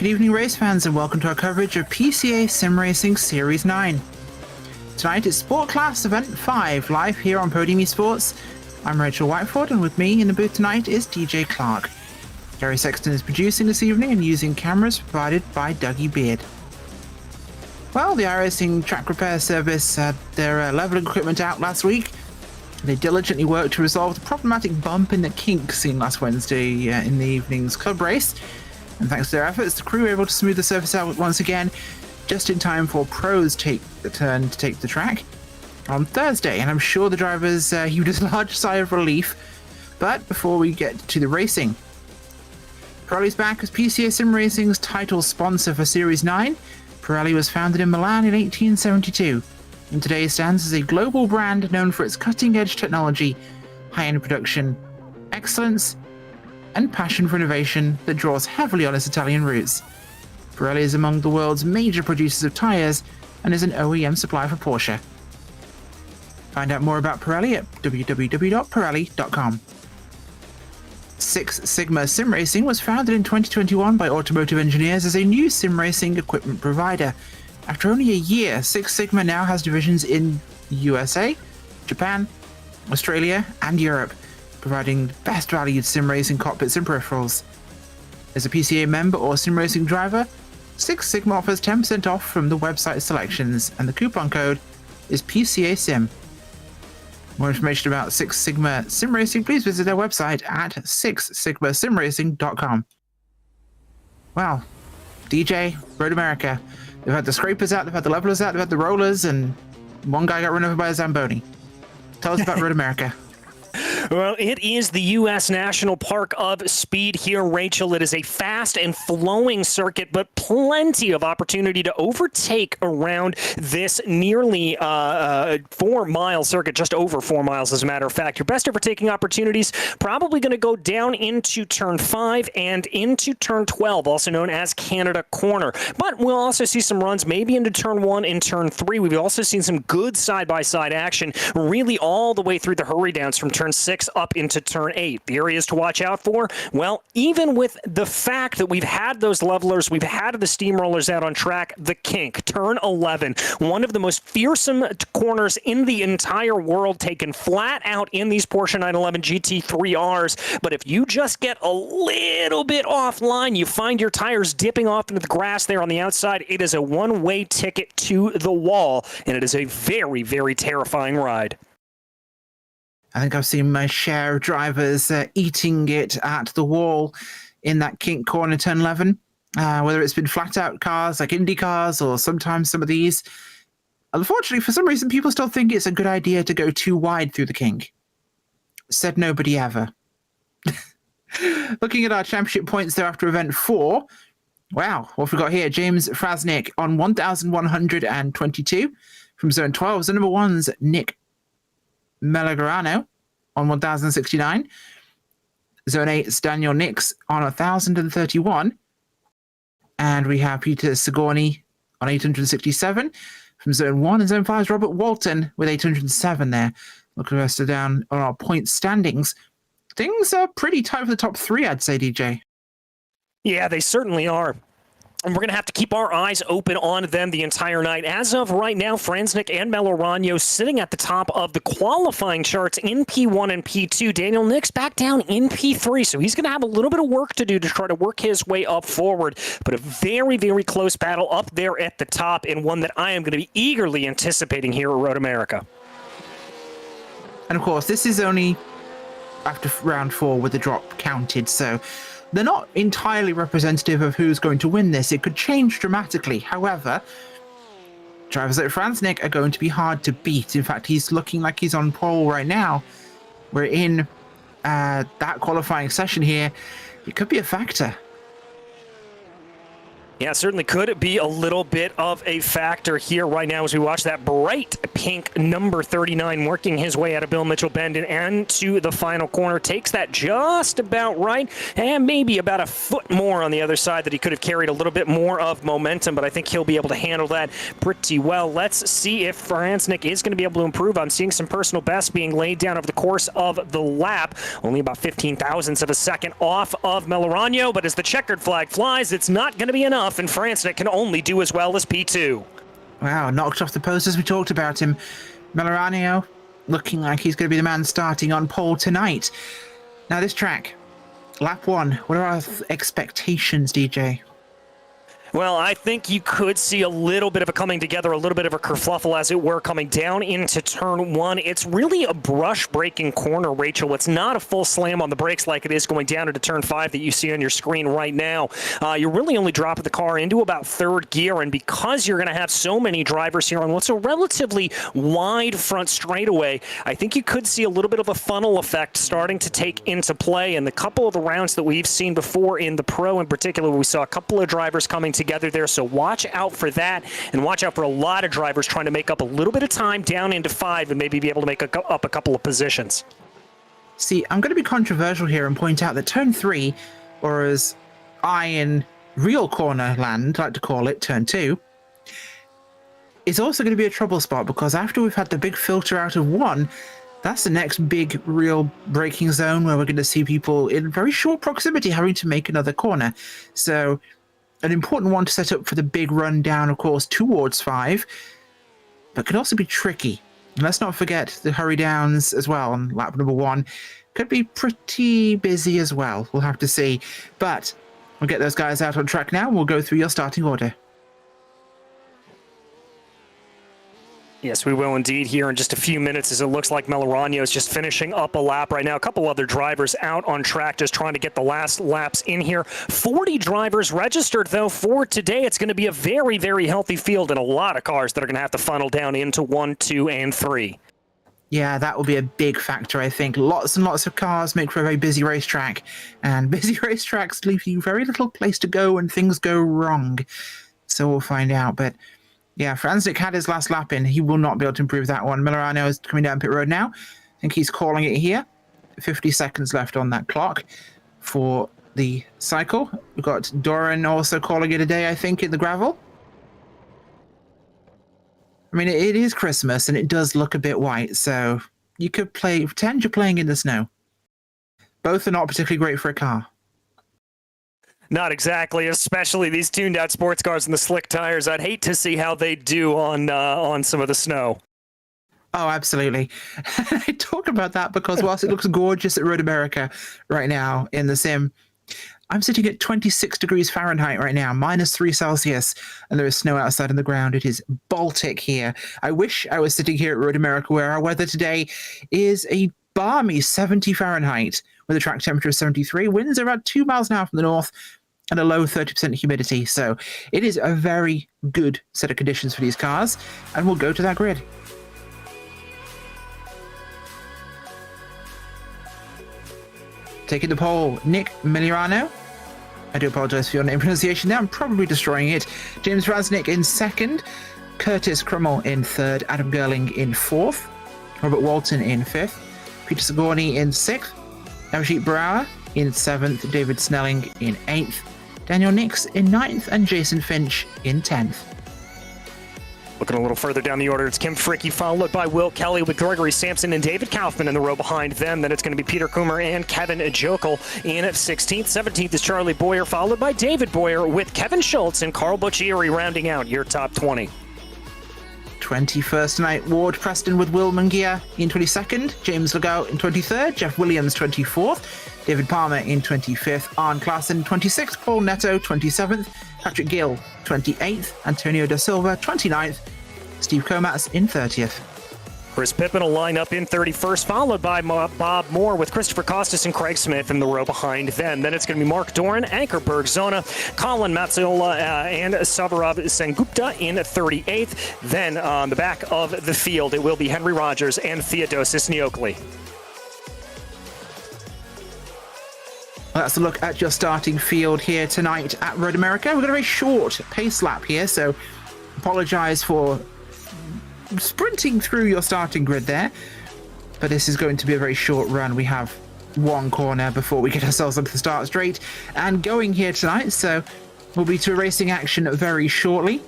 Good evening, race fans, and welcome to our coverage of PCA Sim Racing Series 9. Tonight is Sport Class Event 5, live here on Podium Esports. I'm Rachel Whiteford, and with me in the booth tonight is DJ Clark. Gary Sexton is producing this evening and using cameras provided by Dougie Beard. Well, the iRacing Track Repair Service had their leveling equipment out last week. They diligently worked to resolve the problematic bump in the kink seen last Wednesday in the evening's club race. And thanks to their efforts, the crew were able to smooth the surface out once again, just in time for pros take the turn to take the track on Thursday. And I'm sure the drivers heaved a large sigh of relief. But before we get to the racing, Pirelli's back as PCA Sim Racing's title sponsor for Series 9. Pirelli was founded in Milan in 1872, and today stands as a global brand known for its cutting-edge technology, high-end production, excellence, and passion for innovation that draws heavily on its Italian roots. Pirelli is among the world's major producers of tyres and is an OEM supplier for Porsche. Find out more about Pirelli at www.pirelli.com. Six Sigma Sim Racing was founded in 2021 by automotive engineers as a new sim racing equipment provider. After only a year, Six Sigma now has divisions in the USA, Japan, Australia, and Europe, providing best valued sim racing cockpits and peripherals. As a PCA member or sim racing driver, Six Sigma offers 10% off from the website selections, and the coupon code is PCA Sim. More information about Six Sigma Sim Racing, please visit their website at sixsigmasimracing.com. Wow, DJ, Road America. They've had the scrapers out, they've had the levelers out, they've had the rollers, and one guy got run over by a Zamboni. Tell us about Road America. Well, it is the U.S. National Park of Speed here, Rachel. It is a fast and flowing circuit, but plenty of opportunity to overtake around this nearly 4-mile circuit, just over 4 miles, as a matter of fact. Your best overtaking opportunities probably going to go down into Turn 5 and into Turn 12, also known as Canada Corner. But we'll also see some runs maybe into Turn 1 and Turn 3. We've also seen some good side-by-side action, really all the way through the hurry downs from Turn 6 up into Turn 8. The areas to watch out for? Well, even with the fact that we've had those levelers, we've had the steamrollers out on track, the kink, Turn 11, one of the most fearsome corners in the entire world, taken flat out in these Porsche 911 GT3Rs. But if you just get a little bit offline, you find your tires dipping off into the grass there on the outside, it is a one-way ticket to the wall, and it is a very, very terrifying ride. I think I've seen my share of drivers eating it at the wall in that kink corner turn 11, whether it's been flat-out cars like Indy cars or sometimes some of these. Unfortunately, for some reason, people still think it's a good idea to go too wide through the kink. Said nobody ever. Looking at our championship points there after event 4, wow, what have we got here? James Frasnick on 1,122 from zone 12. Zone number 1's Nick Melagrano on 1,069. Zone 8's Daniel Nix on 1,031. And we have Peter Sigourney on 867. From Zone 1 and Zone 5's Robert Walton with 807 there. Looking at us down on our point standings. Things are pretty tight for the top 3, I'd say, DJ. Yeah, they certainly are. And we're going to have to keep our eyes open on them the entire night. As of right now, Frasnick and Melorano sitting at the top of the qualifying charts in P1 and P2. Daniel Nix back down in P3, so he's going to have a little bit of work to do to try to work his way up forward. But a very, very close battle up there at the top, and one that I am going to be eagerly anticipating here at Road America. And of course, this is only after round 4 with the drop counted, so they're not entirely representative of who's going to win this. It could change dramatically. However, drivers like Frasnick are going to be hard to beat. In fact, he's looking like he's on pole right now. We're in that qualifying session here. It could be a factor. Yeah, certainly could be a little bit of a factor here right now as we watch that bright pink number 39 working his way out of Bill Mitchell Bend and to the final corner. Takes that just about right, and maybe about a foot more on the other side that he could have carried a little bit more of momentum, but I think he'll be able to handle that pretty well. Let's see if Franznik is going to be able to improve. I'm seeing some personal bests being laid down over the course of the lap. Only about 15 thousandths of a second off of Melorano, but as the checkered flag flies, it's not going to be enough, and Franznik can only do as well as P2. Wow, knocked off the post as we talked about him. Melorano looking like he's going to be the man starting on pole tonight. Now this track, lap 1, what are our expectations, DJ? Well, I think you could see a little bit of a coming together, a little bit of a kerfluffle, as it were, coming down into turn 1. It's really a brush-breaking corner, Rachel. It's not a full slam on the brakes like it is going down into turn 5 that you see on your screen right now. You're really only dropping the car into about third gear, and because you're going to have so many drivers here on what's a relatively wide front straightaway, I think you could see a little bit of a funnel effect starting to take into play. And the couple of the rounds that we've seen before in the Pro in particular, we saw a couple of drivers coming together there, so watch out for that, and watch out for a lot of drivers trying to make up a little bit of time down into 5 and maybe be able to make up a couple of positions. See, I'm going to be controversial here and point out that turn 3, or as I in real corner land like to call it, turn 2, is also going to be a trouble spot, because after we've had the big filter out of 1, that's the next big real braking zone where we're going to see people in very short proximity having to make another corner. So an important one to set up for the big run down, of course, towards 5, but can also be tricky. And let's not forget the hurry downs as well on lap number 1. Could be pretty busy as well. We'll have to see. But we'll get those guys out on track now, and we'll go through your starting order. Yes, we will indeed here in just a few minutes, as it looks like Melorano is just finishing up a lap right now. A couple other drivers out on track just trying to get the last laps in here. 40 drivers registered, though, for today. It's going to be a very, very healthy field and a lot of cars that are going to have to funnel down into 1, 2, and 3. Yeah, that will be a big factor, I think. Lots and lots of cars make for a very busy racetrack, and busy racetracks leave you very little place to go when things go wrong. So we'll find out, but yeah, Franznik had his last lap in. He will not be able to improve that one. Melorano is coming down pit road now. I think he's calling it here. 50 seconds left on that clock for the cycle. We've got Doran also calling it a day, I think, in the gravel. I mean, it is Christmas, and it does look a bit white, so you could pretend you're playing in the snow. Both are not particularly great for a car. Not exactly, especially these tuned-out sports cars and the slick tires. I'd hate to see how they do on some of the snow. Oh, absolutely. I talk about that because whilst it looks gorgeous at Road America right now in the sim, I'm sitting at 26 degrees Fahrenheit right now, -3 Celsius, and there is snow outside on the ground. It is Baltic here. I wish I was sitting here at Road America, where our weather today is a balmy 70 Fahrenheit, with a track temperature of 73. Winds are about 2 miles an hour from the north, and a low 30% humidity. So it is a very good set of conditions for these cars, and we'll go to that grid. Taking the pole, Nick Melorano. I do apologize for your name pronunciation there. I'm probably destroying it. James Franznik in second. Curtis Krummel in third. Adam Gerling in fourth. Robert Walton in fifth. Peter Sigourney in sixth. Abhijit Brouwer in seventh. David Snelling in eighth. Daniel Nix in ninth. And Jason Finch in 10th. Looking a little further down the order, it's Kim Fricke, followed by Will Kelly with Gregory Sampson and David Kaufman in the row behind them. Then it's going to be Peter Kummer and Kevin Jokel in 16th. 17th is Charlie Boyer, followed by David Boyer with Kevin Schultz and Carl Buccieri rounding out your top 20. 21st tonight, Ward Preston with Will Mungia in 22nd, James Legault in 23rd, Jeff Williams 24th, David Palmer in 25th, Arne Klassen 26th, Paul Netto 27th, Patrick Gill 28th, Antonio da Silva 29th, Steve Komatz in 30th. Chris Pippen will line up in 31st, followed by Bob Moore with Christopher Costas and Craig Smith in the row behind them. Then it's going to be Mark Doran, Ankerberg Zona, Colin Mazzola, and Savarab Sengupta in 38th. Then on the back of the field, it will be Henry Rogers and Theodosis Neokley. That's a look at your starting field here tonight at Road America. We've got a very short pace lap here, so apologize for sprinting through your starting grid there. But this is going to be a very short run. We have one corner before we get ourselves onto the start straight and going here tonight, so we'll be to racing action very shortly.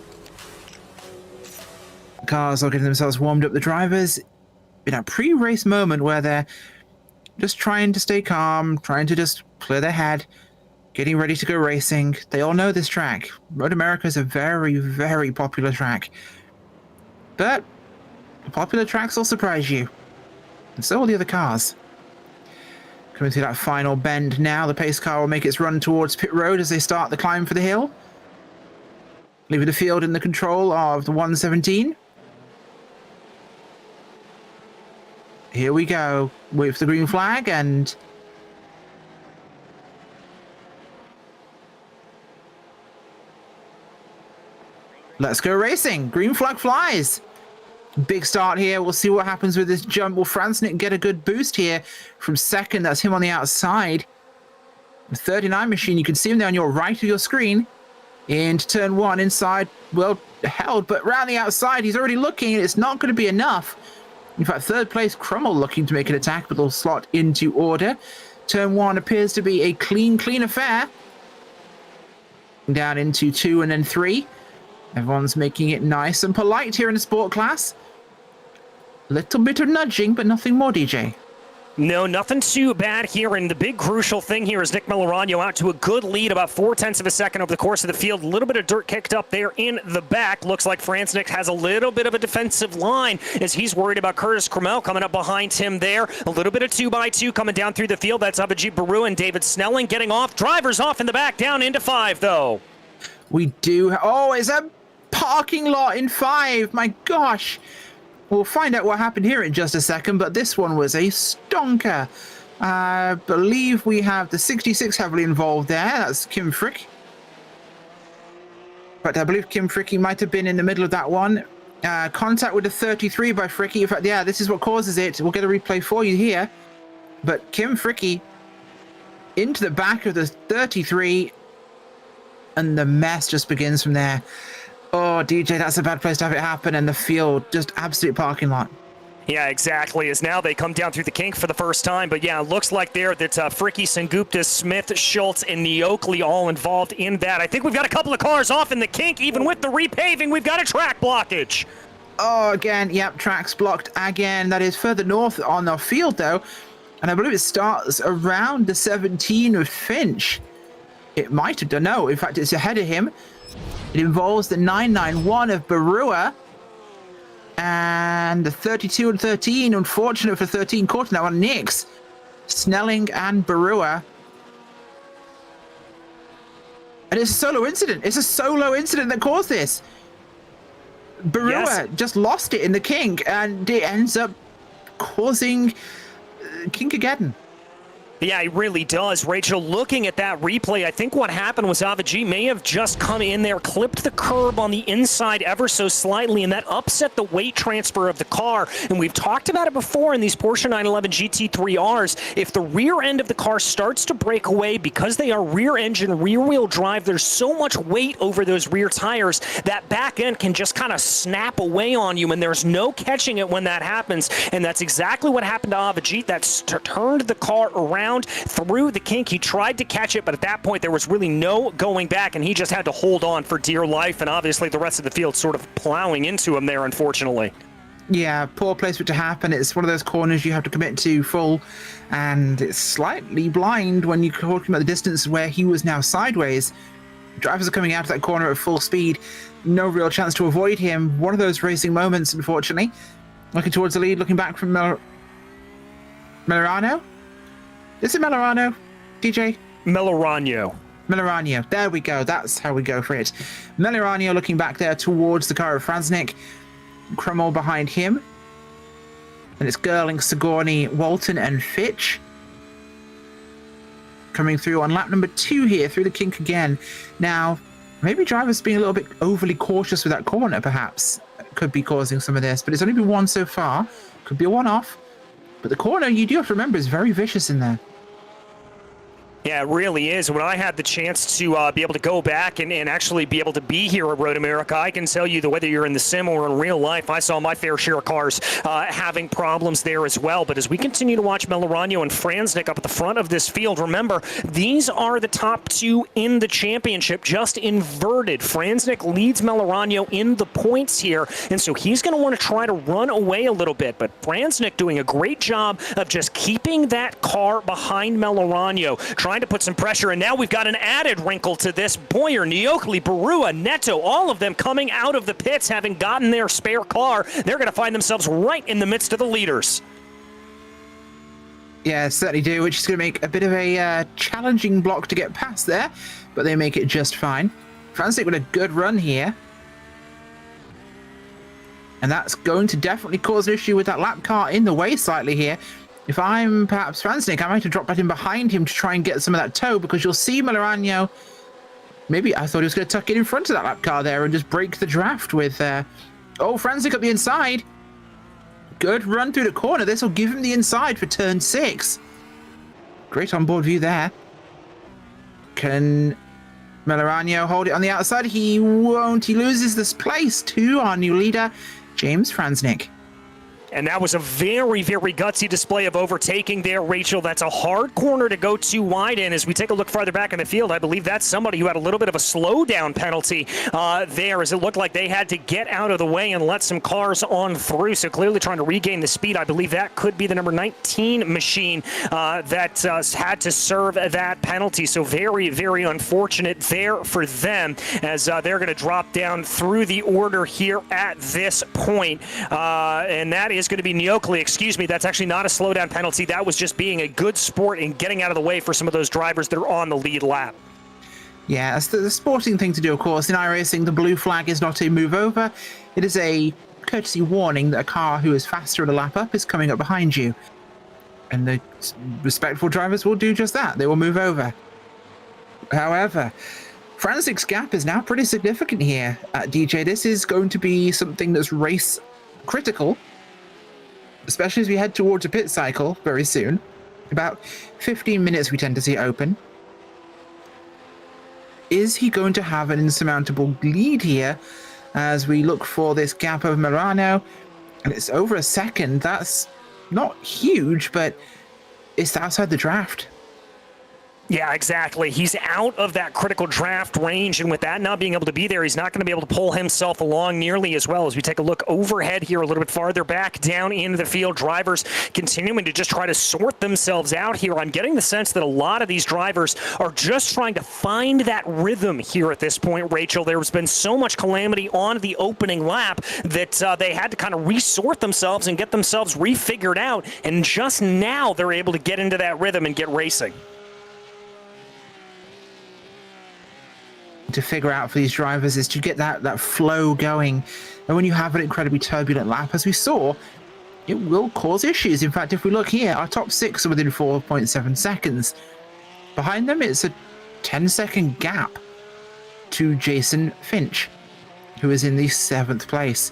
Cars are getting themselves warmed up. The drivers in a pre-race moment where they're just trying to stay calm, trying to just clear their head, getting ready to go racing. They all know this track. Road America is a very, very popular track. But the popular tracks will surprise you. And so will the other cars. Coming through that final bend now, the pace car will make its run towards pit road as they start the climb for the hill. Leaving the field in the control of the 117. Here we go with the green flag, and let's go racing. Green flag flies. Big start here. We'll see what happens with this jump. Will Fransnick get a good boost here from second? That's him on the outside. The 39 machine, you can see him there on your right of your screen. Into turn one, inside, well held, but round the outside, he's already looking, and it's not going to be enough. In fact, third place, Crummell looking to make an attack, but they'll slot into order. Turn one appears to be a clean affair. Down into two and then three. Everyone's making it nice and polite here in the sport class. Little bit of nudging, but nothing more, DJ. No, nothing too bad here, and the big crucial thing here is Nick Millerano out to a good lead, about 0.4 of a second over the course of the field. A little bit of dirt kicked up there in the back. Looks like Fransnick has a little bit of a defensive line as he's worried about Curtis Crummell coming up behind him there. A little bit of 2x2 coming down through the field. That's Abhijit Baru and David Snelling getting off. Drivers off in the back, down into 5, though. We do. Oh, it's a parking lot in 5. My gosh. We'll find out what happened here in just a second, but this one was a stonker. I believe we have the 66 heavily involved there. That's Kim Frick. But I believe Kim Fricky might have been in the middle of that one. Contact with the 33 by Fricky. In fact, yeah, this is what causes it. We'll get a replay for you here. But Kim Fricky into the back of the 33, and the mess just begins from there. Oh, DJ, that's a bad place to have it happen, and the field, just absolute parking lot. Yeah, exactly. As now they come down through the kink for the first time. But yeah, it looks like there that Fricky, Sengupta, Smith, Schultz, and Neokley all involved in that. I think we've got a couple of cars off in the kink. Even with the repaving, we've got a track blockage. Oh, again, yep, tracks blocked again. That is further north on the field, though. And I believe it starts around the 17 of Finch. It might have done. No, in fact, it's ahead of him. It involves the 991 of Barua and the 32 and 13. Unfortunate for 13 caught now on Nix, Snelling and Barua. And it's a solo incident. It's a solo incident that caused this. Barua just lost it in the kink, and it ends up causing Kinkageddon. Yeah, he really does. Rachel, looking at that replay, I think what happened was Avicii may have just come in there, clipped the curb on the inside ever so slightly, and that upset the weight transfer of the car. And we've talked about it before in these Porsche 911 GT3Rs. If the rear end of the car starts to break away because they are rear engine, rear wheel drive, there's so much weight over those rear tires that back end can just kind of snap away on you, and there's no catching it when that happens. And that's exactly what happened to Avicii. That turned the car around through the kink. He tried to catch it, but at that point there was really no going back, and he just had to hold on for dear life, and obviously the rest of the field sort of plowing into him there, unfortunately. Yeah, poor place for it to happen. It's one of those corners you have to commit to full, and it's slightly blind when you're talking about the distance where he was now sideways. Drivers are coming out of that corner at full speed. No real chance to avoid him. One of those racing moments, unfortunately. Looking towards the lead, looking back from Millerano. Is it Millerano, DJ? Millerano. Millerano. There we go. That's how we go for it. Millerano looking back there towards the car of Fransnick. Crummell behind him. And it's Gerling, Sigourney, Walton, and Fitch. Coming through on lap number 2 here, through the kink again. Now, maybe drivers being a little bit overly cautious with that corner, perhaps. Could be causing some of this, but it's only been one so far. Could be a one-off. But the corner, you do have to remember, is very vicious in there. Yeah, it really is. When I had the chance to be able to go back and actually be able to be here at Road America, I can tell you that whether you're in the sim or in real life, I saw my fair share of cars having problems there as well. But as we continue to watch Melorano and Franznik up at the front of this field, remember, these are the top two in the championship, just inverted. Franznik leads Melorano in the points here, and so he's going to want to try to run away a little bit. But Franznik doing a great job of just keeping that car behind Melorano, trying to put some pressure, and now we've got an added wrinkle to this. Boyer, Niokli, Barua, Neto, all of them coming out of the pits, having gotten their spare car. They're going to find themselves right in the midst of the leaders. Yeah, certainly do, which is going to make a bit of a challenging block to get past there, but they make it just fine. Franznik with a good run here. And that's going to definitely cause an issue with that lap car in the way slightly here. If I'm perhaps Franznik, I might have dropped back in behind him to try and get some of that tow, because you'll see Melorano, maybe I thought he was going to tuck it in front of that lap car there and just break the draft with, Franznik up the inside. Good run through the corner. This will give him the inside for turn 6. Great onboard view there. Can Melorano hold it on the outside? He won't. He loses this place to our new leader, James Franznik. And that was a very, very gutsy display of overtaking there, Rachel. That's a hard corner to go too wide in. As we take a look farther back in the field, I believe that's somebody who had a little bit of a slowdown penalty there, as it looked like they had to get out of the way and let some cars on through. So clearly trying to regain the speed. I believe that could be the number 19 machine that had to serve that penalty. So very, very unfortunate there for them, as they're going to drop down through the order here at this point. And that is going to be Niokli. Excuse me, that's actually not a slowdown penalty. That was just being a good sport and getting out of the way for some of those drivers that are on the lead lap. Yeah, that's the sporting thing to do, of course. In iRacing, the blue flag is not a move over. It is a courtesy warning that a car who is faster at a lap up is coming up behind you. And the respectful drivers will do just that. They will move over. However, Franznik's gap is now pretty significant here at DJ. This is going to be something that's race critical, especially as we head towards a pit cycle very soon. About 15 minutes we tend to see open. Is he going to have an insurmountable lead here as we look for this gap of Melorano? And it's over a second. That's not huge, but it's outside the draft. Yeah, exactly. He's out of that critical draft range, and with that not being able to be there, he's not going to be able to pull himself along nearly as well. As we take a look overhead here a little bit farther back down into the field, drivers continuing to just try to sort themselves out here. I'm getting the sense that a lot of these drivers are just trying to find that rhythm here at this point, Rachel. There's been so much calamity on the opening lap that they had to kind of resort themselves and get themselves refigured out, and just now they're able to get into that rhythm and get racing. To figure out for these drivers is to get that flow going, and when you have an incredibly turbulent lap, as we saw, it will cause issues. In fact, if we look here, our top 6 are within 4.7 seconds. Behind them, it's a 10-second gap to Jason Finch, who is in the 7th place.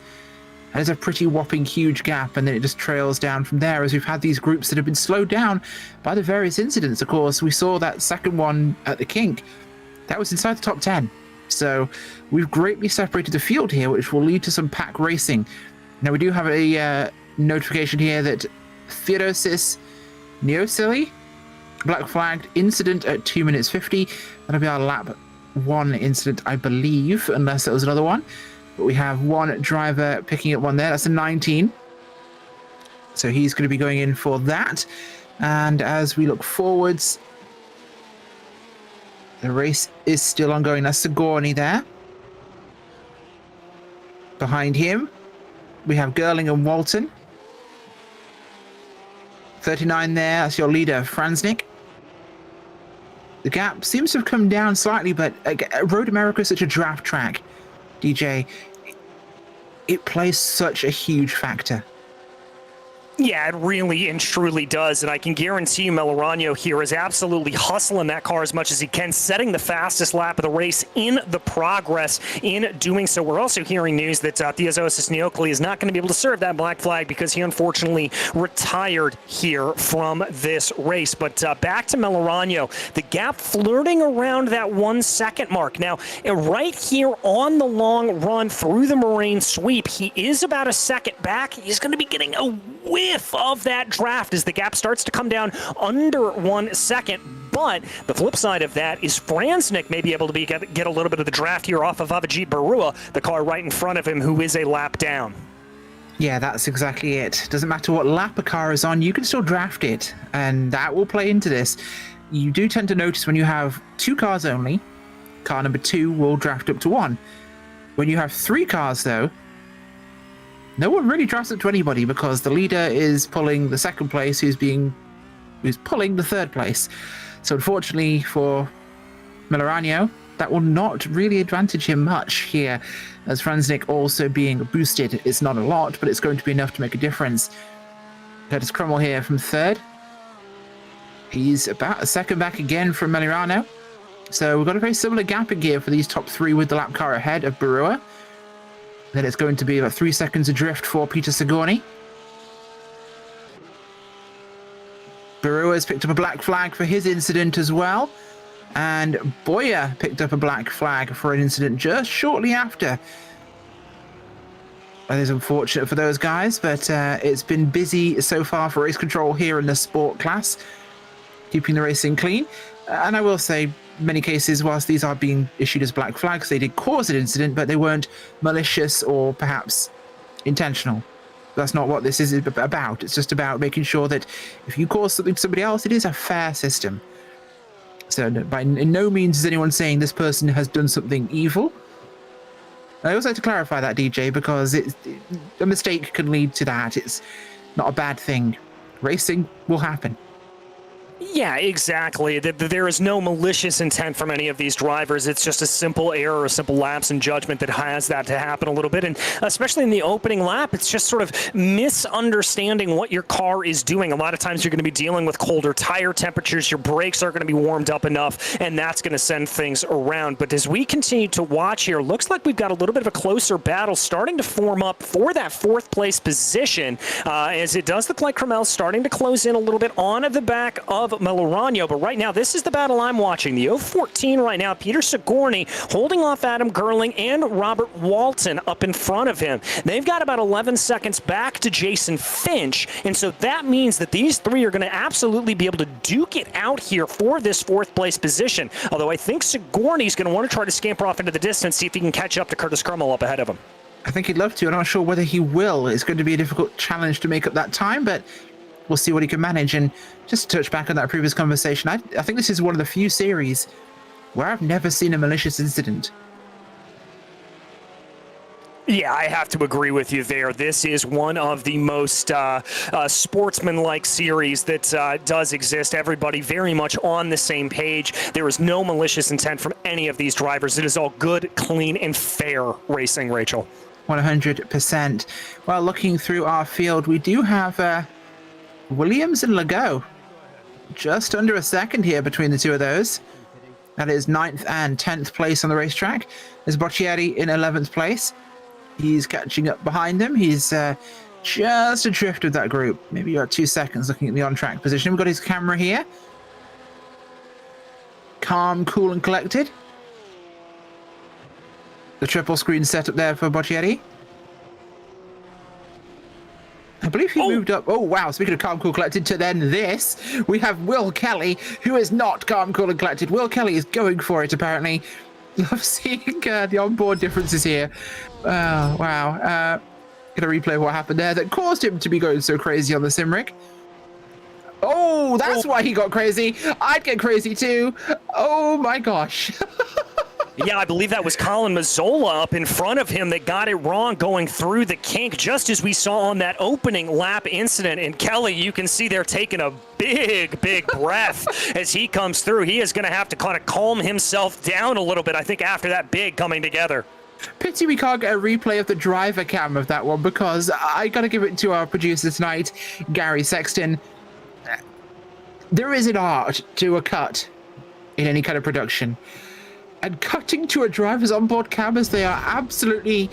That is a pretty whopping huge gap, and then it just trails down from there, as we've had these groups that have been slowed down by the various incidents. Of course, we saw that second one at the kink. That was inside the top 10. So we've greatly separated the field here, which will lead to some pack racing. Now, we do have a notification here that Theodosis Neosili, black flagged incident at 2 minutes 50. That'll be our lap 1 incident, I believe, unless there was another one. But we have one driver picking up one there. That's a 19. So he's going to be going in for that. And as we look forwards, the race is still ongoing. That's Sigourney there. Behind him, we have Gerling and Walton. 39 there, that's your leader, Franznik. The gap seems to have come down slightly, but Road America is such a draft track, DJ. It plays such a huge factor. Yeah, it really and truly does. And I can guarantee you Melorano here is absolutely hustling that car as much as he can, setting the fastest lap of the race in the progress in doing so. We're also hearing news that Theozosis Neokli is not going to be able to serve that black flag because he unfortunately retired here from this race. But back to Melorano, the gap flirting around that 1 second mark. Now, right here on the long run through the Moraine sweep, he is about a second back. He's going to be getting a whiff of that draft as the gap starts to come down under 1 second. But the flip side of that is Franznik may be able to get a little bit of the draft here off of Avijit Barua, the car right in front of him, who is a lap down. Yeah, that's exactly it. Doesn't matter what lap a car is on, you can still draft it, and that will play into this. You do tend to notice when you have 2 cars only, car number 2 will draft up to 1. When you have 3 cars, though, no one really drafts up to anybody because the leader is pulling the 2nd place, who's pulling the 3rd place. So unfortunately for Melorano, that will not really advantage him much here, as Franznik also being boosted. It's not a lot, but it's going to be enough to make a difference. Curtis Crummell here from 3rd. He's about a second back again from Melorano. So we've got a very similar gap in here for these top 3 with the lap car ahead of Barua. Then it's going to be about 3 seconds adrift for Peter Sigourney. Barua has picked up a black flag for his incident as well. And Boyer picked up a black flag for an incident just shortly after. That is unfortunate for those guys, but it's been busy so far for race control here in the sport class, keeping the racing clean. And I will say, many cases, whilst these are being issued as black flags, they did cause an incident, but they weren't malicious or perhaps intentional. That's not what this is about. It's just about making sure that if you cause something to somebody else, it is a fair system. So in no means is anyone saying this person has done something evil. I also like to clarify that, DJ, because a mistake can lead to that. It's not a bad thing. Racing will happen. Yeah, exactly. There is no malicious intent from any of these drivers. It's just a simple error, a simple lapse in judgment that has that to happen a little bit. And especially in the opening lap, it's just sort of misunderstanding what your car is doing. A lot of times you're going to be dealing with colder tire temperatures. Your brakes aren't going to be warmed up enough, and that's going to send things around. But as we continue to watch here, looks like we've got a little bit of a closer battle starting to form up for that 4th place position, as it does look like Crummell's starting to close in a little bit on the back of Melorano. But right now, this is the battle I'm watching. The 014 right now, Peter Sigourney holding off Adam Gerling and Robert Walton up in front of him. They've got about 11 seconds back to Jason Finch, and so that means that these 3 are going to absolutely be able to duke it out here for this 4th place position. Although I think Sigourney's going to want to try to scamper off into the distance, see if he can catch up to Curtis Crummell up ahead of him. I think he'd love to. I'm not sure whether he will. It's going to be a difficult challenge to make up that time, but we'll see what he can manage. And just to touch back on that previous conversation, I think this is one of the few series where I've never seen a malicious incident. Yeah, I have to agree with you there. This is one of the most sportsman-like series that does exist. Everybody very much on the same page. There is no malicious intent from any of these drivers. It is all good, clean, and fair racing, Rachel. 100%. Well, looking through our field, we do have Williams and Legault. Just under a second here between the two of those. That is 9th and 10th place on the racetrack. There's Boccieri in 11th place. He's catching up behind them. He's just adrift of that group. Maybe you're at 2 seconds looking at the on-track position. We've got his camera here. Calm, cool, and collected. The triple screen setup there for Boccieri. I believe he moved up. Oh, wow. Speaking of calm, cool, collected, to then this, we have Will Kelly, who is not calm, cool, and collected. Will Kelly is going for it, apparently. Love seeing the onboard differences here. Oh, wow. Gonna replay what happened there that caused him to be going so crazy on the sim rig. Oh, that's why he got crazy. I'd get crazy too. Oh my gosh. Yeah, I believe that was Colin Mazzola up in front of him that got it wrong going through the kink, just as we saw on that opening lap incident. And Kelly, you can see they're taking a big breath as he comes through. He is going to have to kind of calm himself down a little bit, I think, after that big coming together. Pity we can't get a replay of the driver cam of that one, because I got to give it to our producer tonight, Gary Sexton. There is an art to a cut in any kind of production. And cutting to a driver's onboard cam as they are absolutely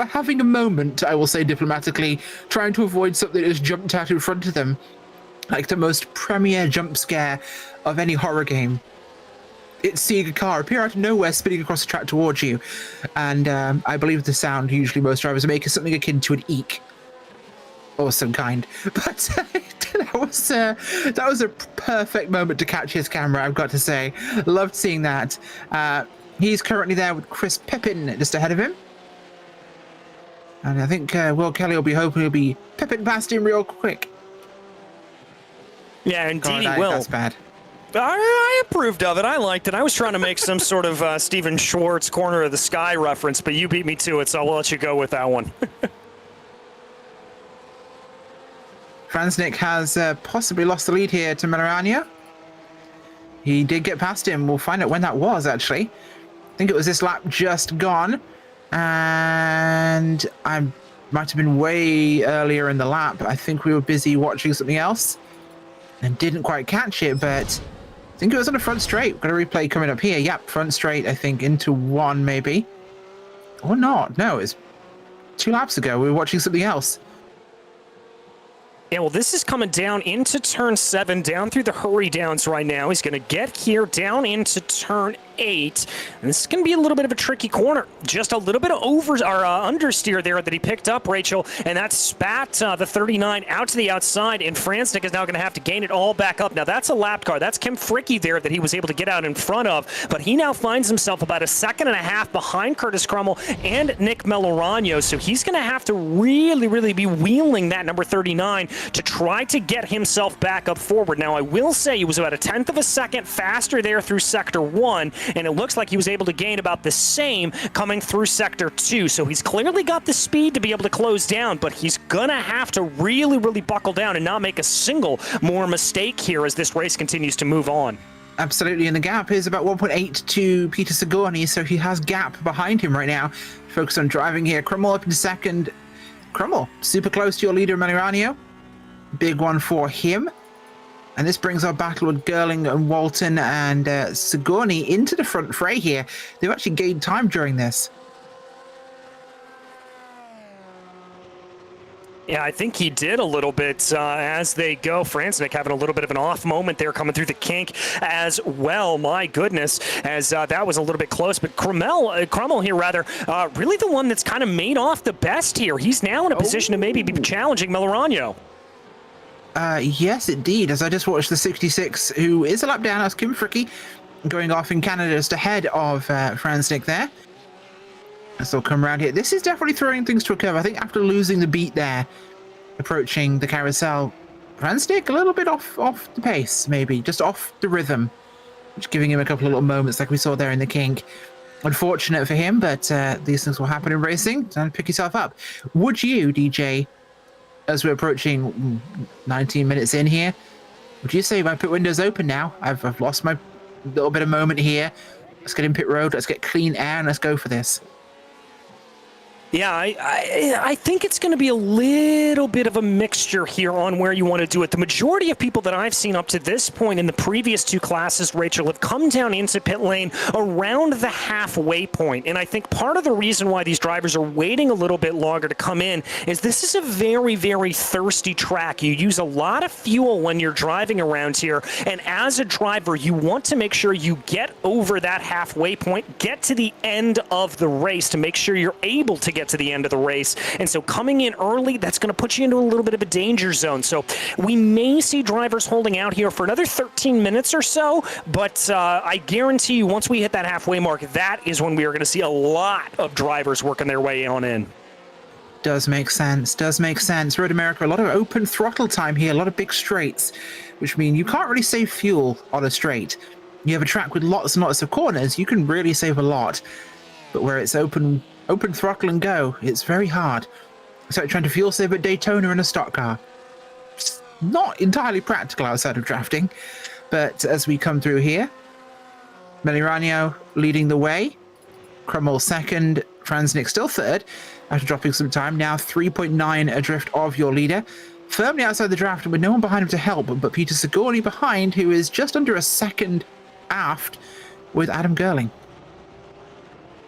having a moment, I will say diplomatically, trying to avoid something that has jumped out in front of them, like the most premier jump scare of any horror game. It's seeing a car appear out of nowhere spinning across the track towards you, and I believe the sound usually most drivers make is something akin to an eek or some kind. But that was a perfect moment to catch his camera, I've got to say. Loved seeing that. He's currently there with Chris Pippin just ahead of him. And I think Will Kelly will be hoping he'll be pipping past him real quick. Yeah, indeed he will. That's bad. I approved of it. I liked it. I was trying to make some sort of Steven Schwartz Corner of the Sky reference, but you beat me to it, so I'll let you go with that one. Franznik has possibly lost the lead here to Melorania. He did get past him. We'll find out when that was, actually. I think it was this lap just gone. And I might have been way earlier in the lap. I think we were busy watching something else and didn't quite catch it, but I think it was on the front straight. Got a replay coming up here. Yep, front straight, I think, into one maybe. Or not. No, it's 2 laps ago. We were watching something else. Yeah, well, this is coming down into turn 7, down through the hurry downs right now. He's going to get here down into turn 8, and this is going to be a little bit of a tricky corner. Just a little bit of understeer there that he picked up, Rachel, and that spat the 39 out to the outside, and Franznik is now going to have to gain it all back up. Now, that's a lap car. That's Kim Fricke there that he was able to get out in front of, but he now finds himself about a second and a half behind Curtis Crummell and Nick Melorano, so he's going to have to really be wheeling that number 39 to try to get himself back up forward. Now, I will say he was about a 1/10 of a second faster there through Sector 1, and it looks like he was able to gain about the same coming through Sector 2. So he's clearly got the speed to be able to close down, but he's going to have to really buckle down and not make a single more mistake here as this race continues to move on. Absolutely, and the gap is about 1.8 to Peter Sigourney, so he has gap behind him right now. Focus on driving here. Crummell up into second. Crummell, super close to your leader, Melorano. Big one for him. And this brings our battle with Gerling and Walton and Sigourney into the front fray here. They've actually gained time during this. Yeah, I think he did a little bit as they go. Franznik having a little bit of an off moment there coming through the kink as well. My goodness, as that was a little bit close. But Crummell here, rather, really the one that's kind of made off the best here. He's now in a position to maybe be challenging Melorano. Yes, indeed. As I just watched the 66, who is a lap down, as Kim Fricke, going off in Canada just ahead of Franznik there. As they'll come around here. This is definitely throwing things to a curve. I think after losing the beat there, approaching the carousel, Franznik a little bit off the pace, maybe. Just off the rhythm. Just giving him a couple of little moments like we saw there in the kink. Unfortunate for him, but these things will happen in racing. Time to pick yourself up. Would you, DJ, as we're approaching 19 minutes in here, would you say my pit window's open now? I've lost my little bit of moment here. Let's get in pit road. Let's get clean air and let's go for this. Yeah, I think it's going to be a little bit of a mixture here on where you want to do it. The majority of people that I've seen up to this point in the previous 2 classes, Rachel, have come down into pit lane around the halfway point. And I think part of the reason why these drivers are waiting a little bit longer to come in is this is a very thirsty track. You use a lot of fuel when you're driving around here. And as a driver, you want to make sure you get over that halfway point, get to the end of the race to make sure you're able to get to the end of the race. And so coming in early, that's going to put you into a little bit of a danger zone. So we may see drivers holding out here for another 13 minutes or so, but I guarantee you once we hit that halfway mark, that is when we are going to see a lot of drivers working their way on in. Does make sense. Road America, a lot of open throttle time here, a lot of big straights, which mean you can't really save fuel on a straight. You have a track with lots and lots of corners, you can really save a lot. But where it's open throttle and go, it's very hard. It's like trying to fuel save at Daytona in a stock car. It's not entirely practical outside of drafting. But as we come through here, Melirano leading the way. Krummel second, Transnick still third after dropping some time. Now 3.9 adrift of your leader. Firmly outside the draft and with no one behind him to help, but Peter Sigourney behind, who is just under a second aft with Adam Gerling.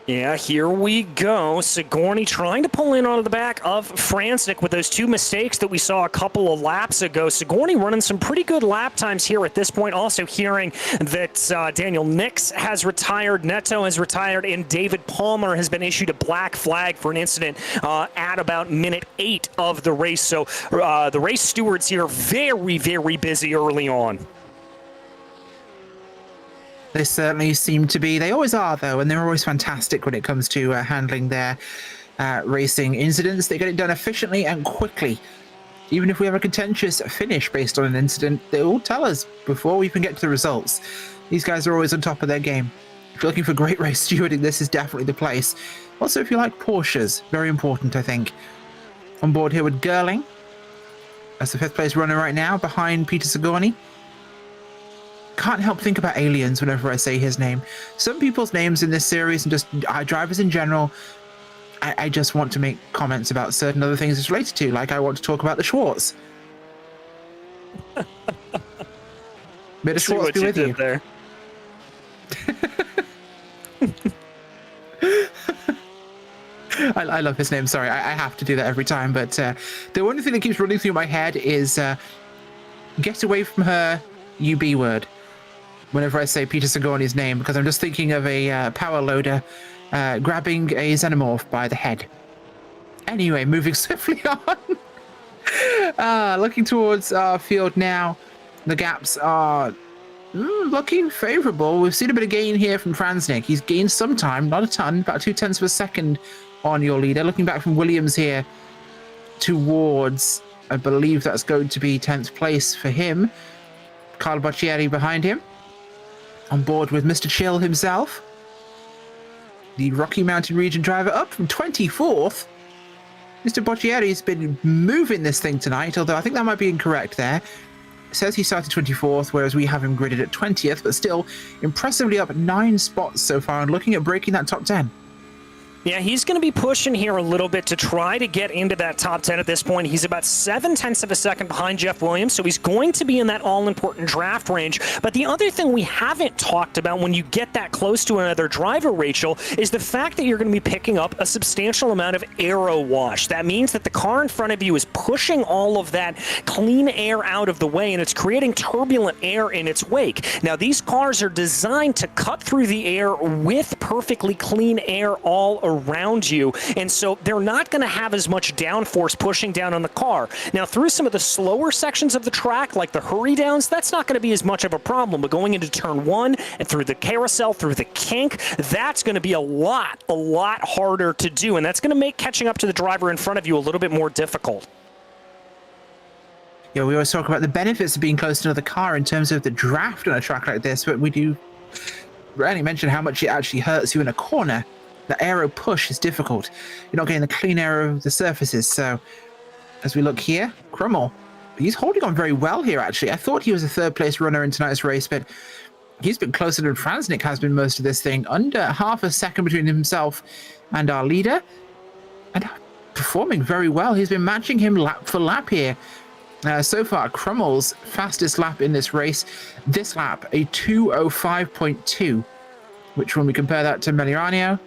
Yeah, here we go. Sigourney trying to pull in on the back of Franznik with those two mistakes that we saw a couple of laps ago. Sigourney running some pretty good lap times here at this point. Also hearing that Daniel Nix has retired, Neto has retired, and David Palmer has been issued a black flag for an incident at about minute 8 of the race. So the race stewards here very, very busy early on. They certainly seem to be. They always are, though, and they're always fantastic when it comes to handling their racing incidents. They get it done efficiently and quickly. Even if we have a contentious finish based on an incident, they will tell us before we even get to the results. These guys are always on top of their game. If you're looking for great race stewarding, this is definitely the place. Also, if you like Porsches, very important, I think. On board here with Gerling as the 5th place runner right now, behind Peter Sigourney. Can't help think about aliens whenever I say his name. Some people's names in this series and just drivers in general, I just want to make comments about certain other things it's related to, like I want to talk about the Schwartz. May the Schwartz be with you. There. I love his name, sorry, I have to do that every time, but the only thing that keeps running through my head is get away from her, you B word. Whenever I say Peter Sigourney's name, because I'm just thinking of a power loader grabbing a xenomorph by the head. Anyway, moving swiftly on. Looking towards our field now. The gaps are looking favourable. We've seen a bit of gain here from Franznik. He's gained some time, not a ton, about 0.2 of a second on your leader. Looking back from Williams here towards, I believe that's going to be 10th place for him. Carlo Boccieri behind him. On board with Mr. Chill himself. The Rocky Mountain region driver up from 24th. Mr. Boccieri's been moving this thing tonight, although I think that might be incorrect there. It says he started 24th, whereas we have him gridded at 20th, but still impressively up 9 spots so far and looking at breaking that top 10. Yeah, he's going to be pushing here a little bit to try to get into that top 10 at this point. He's about 0.7 of a second behind Jeff Williams, so he's going to be in that all-important draft range. But the other thing we haven't talked about when you get that close to another driver, Rachel, is the fact that you're going to be picking up a substantial amount of aero wash. That means that the car in front of you is pushing all of that clean air out of the way, and it's creating turbulent air in its wake. Now, these cars are designed to cut through the air with perfectly clean air all around you, and so they're not going to have as much downforce pushing down on the car. Now, through some of the slower sections of the track, like the hurry downs, that's not going to be as much of a problem, but going into turn 1 and through the carousel, through the kink, that's going to be a lot harder to do, and that's going to make catching up to the driver in front of you a little bit more difficult. Yeah, we always talk about the benefits of being close to another car in terms of the draft on a track like this, but we do rarely mention how much it actually hurts you in a corner. The aero push is difficult. You're not getting the clean air of the surfaces. So as we look here, Krummel, he's holding on very well here, actually. I thought he was a 3rd place runner in tonight's race, but he's been closer than Franznik has been most of this thing. Under half a second between himself and our leader. And performing very well. He's been matching him lap for lap here. So far, Krummel's fastest lap in this race. This lap, a 2:05.2, which when we compare that to Melirano,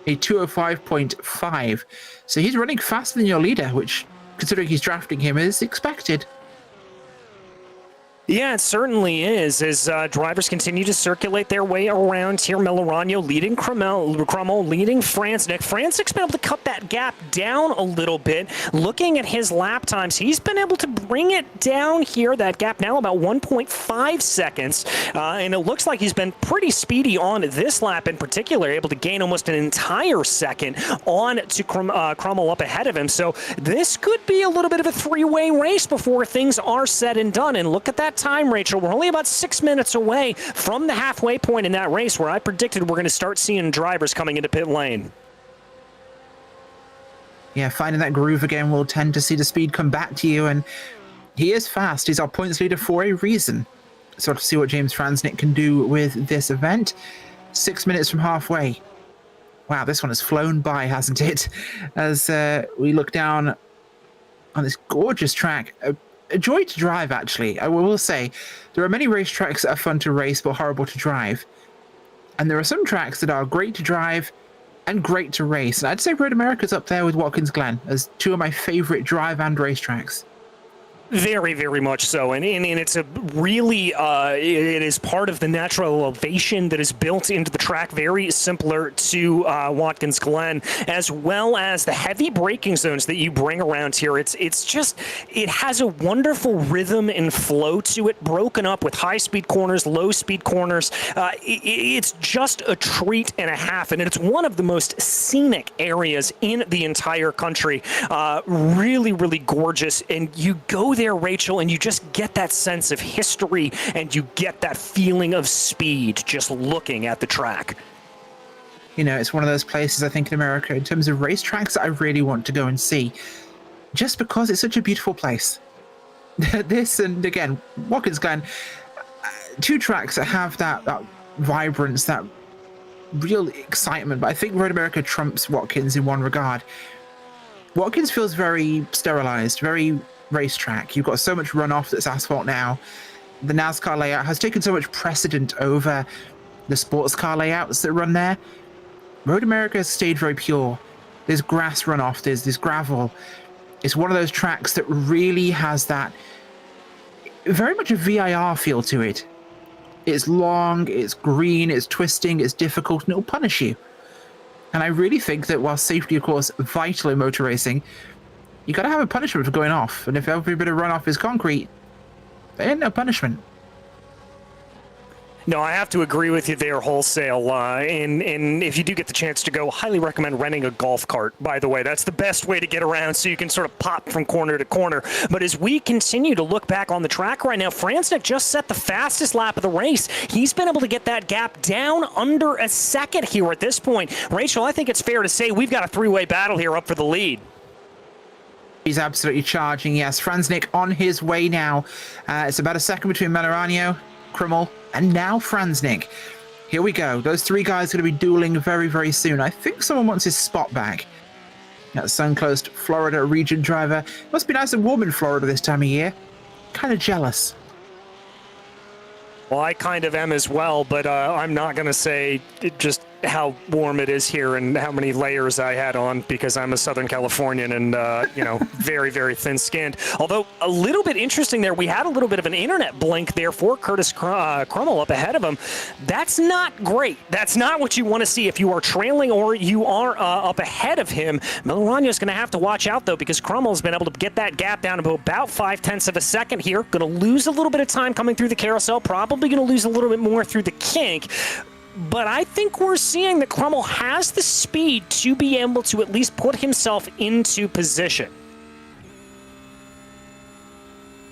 a 2:05.5. So he's running faster than your leader, which, considering he's drafting him, is expected. Yeah, it certainly is, as drivers continue to circulate their way around here. Melirano leading Krummel leading Franznik. Franznik's been able to cut that gap down a little bit. Looking at his lap times, he's been able to bring it down here, that gap now about 1.5 seconds. And it looks like he's been pretty speedy on this lap in particular, able to gain almost an entire second on to Krummel up ahead of him. So this could be a little bit of a 3-way race before things are said and done. And look at that time, Rachel. We're only about 6 minutes away from the halfway point in that race where I predicted we're going to start seeing drivers coming into pit lane. Yeah, finding that groove again will tend to see the speed come back to you, and he is fast. He's our points leader for a reason. sort of see what James Franznik can do with this event. 6 minutes from halfway. Wow, this one has flown by, hasn't it? As we look down on this gorgeous track. A joy to drive, actually. I will say, there are many racetracks that are fun to race but horrible to drive. And there are some tracks that are great to drive and great to race. And I'd say Road America's up there with Watkins Glen as two of my favorite drive and race tracks. Very, very much so, and it's a really it is part of the natural elevation that is built into the track, very similar to Watkins Glen, as well as the heavy braking zones that you bring around here. It's just, it has a wonderful rhythm and flow to it, broken up with high speed corners, low speed corners. It's just a treat and a half, and it's one of the most scenic areas in the entire country. Really, really gorgeous, and you go there, Rachel, and you just get that sense of history and you get that feeling of speed just looking at the track. You know, it's one of those places, I think, in America, in terms of racetracks, that I really want to go and see, just because it's such a beautiful place. This, and again, Watkins Glen, two tracks that have that vibrance, that real excitement, but I think Road America trumps Watkins in one regard. Watkins feels very sterilized, very racetrack. You've got so much runoff that's asphalt now. The NASCAR layout has taken so much precedent over the sports car layouts that run there. Road America has stayed very pure. There's grass runoff, there's gravel. It's one of those tracks that really has that very much a VIR feel to it. It's long, it's green, it's twisting, it's difficult, and it'll punish you. And I really think that while safety, of course, vital in motor racing, you got to have a punishment for going off. And if every bit of runoff is concrete, there ain't no punishment. No, I have to agree with you there wholesale. And if you do get the chance to go, highly recommend renting a golf cart, by the way. That's the best way to get around so you can sort of pop from corner to corner. But as we continue to look back on the track right now, Franznik just set the fastest lap of the race. He's been able to get that gap down under a second here at this point. Rachel, I think it's fair to say we've got a three-way battle here up for the lead. He's absolutely charging, yes. Franznik on his way now. It's about a second between Melorano, Krummel, and now Franznik. Here we go. Those three guys are going to be dueling very, very soon. I think someone wants his spot back. That sun-closed Florida region driver. Must be nice and warm in Florida this time of year. Kind of jealous. Well, I kind of am as well, but I'm not going to say just how warm it is here and how many layers I had on because I'm a Southern Californian and, you know, very, very thin-skinned. Although a little bit interesting there, we had a little bit of an internet blink there for Curtis Krummel up ahead of him. That's not great. That's not what you want to see if you are trailing or you are up ahead of him. Melorano is going to have to watch out, though, because Krummel's been able to get that gap down to about 0.5 of a second here. Going to lose a little bit of time coming through the carousel, probably going to lose a little bit more through the kink. But I think we're seeing that Krummel has the speed to be able to at least put himself into position.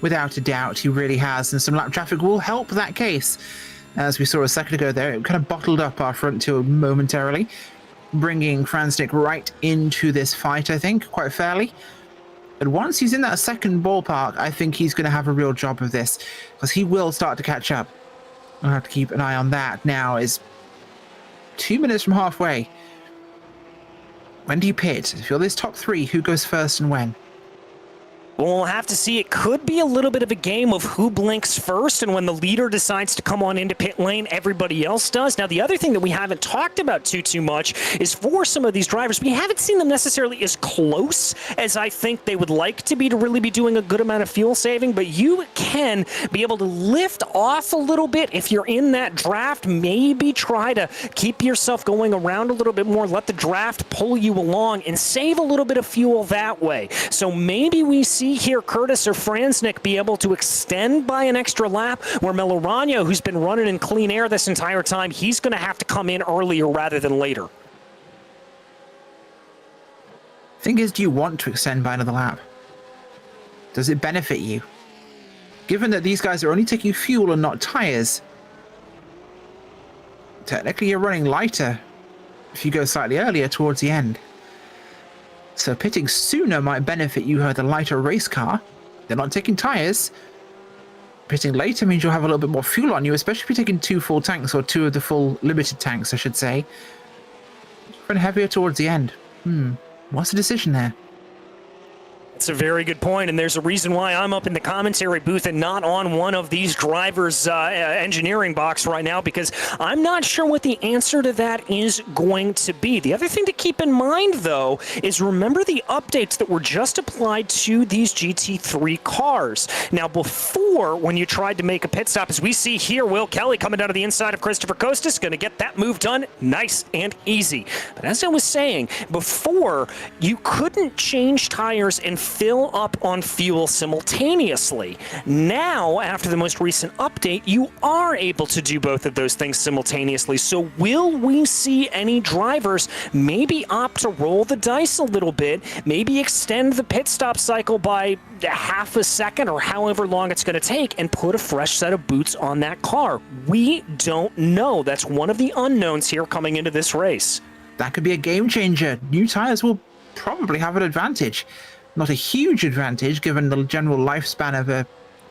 Without a doubt, he really has, and some lap traffic will help that case. As we saw a second ago there, it kind of bottled up our front two momentarily, bringing Franznik right into this fight, I think, quite fairly. But once he's in that second ballpark, I think he's going to have a real job of this, because he will start to catch up. I'll have to keep an eye on that. Now is 2 minutes from halfway. When do you pit? If you're this top three, who goes first and when? Well, we'll have to see. It could be a little bit of a game of who blinks first, and when the leader decides to come on into pit lane, everybody else does. Now, the other thing that we haven't talked about too much is for some of these drivers, we haven't seen them necessarily as close as I think they would like to be to really be doing a good amount of fuel saving, but you can be able to lift off a little bit if you're in that draft. Maybe try to keep yourself going around a little bit more, let the draft pull you along, and save a little bit of fuel that way. So maybe we see here Curtis or Franznik be able to extend by an extra lap, where Melorano, who's been running in clean air this entire time, he's going to have to come in earlier rather than later. Thing is, do you want to extend by another lap? Does it benefit you? Given that these guys are only taking fuel and not tires, technically you're running lighter if you go slightly earlier towards the end. So pitting sooner might benefit you with a lighter race car. They're not taking tires. Pitting later means you'll have a little bit more fuel on you, especially if you're taking 2 full tanks, or 2 of the full limited tanks, I should say. Run heavier towards the end. What's the decision there? It's a very good point, and there's a reason why I'm up in the commentary booth and not on one of these drivers' engineering box right now, because I'm not sure what the answer to that is going to be. The other thing to keep in mind, though, is remember the updates that were just applied to these GT3 cars. Now, before, when you tried to make a pit stop, as we see here, Will Kelly coming down to the inside of Christopher Costas, going to get that move done nice and easy. But as I was saying, before, you couldn't change tires and fill up on fuel simultaneously. Now, after the most recent update, you are able to do both of those things simultaneously. So will we see any drivers maybe opt to roll the dice a little bit, maybe extend the pit stop cycle by half a second or however long it's going to take, and put a fresh set of boots on that car? We don't know. That's one of the unknowns here coming into this race. That could be a game changer. New tires will probably have an advantage. Not a huge advantage given the general lifespan of a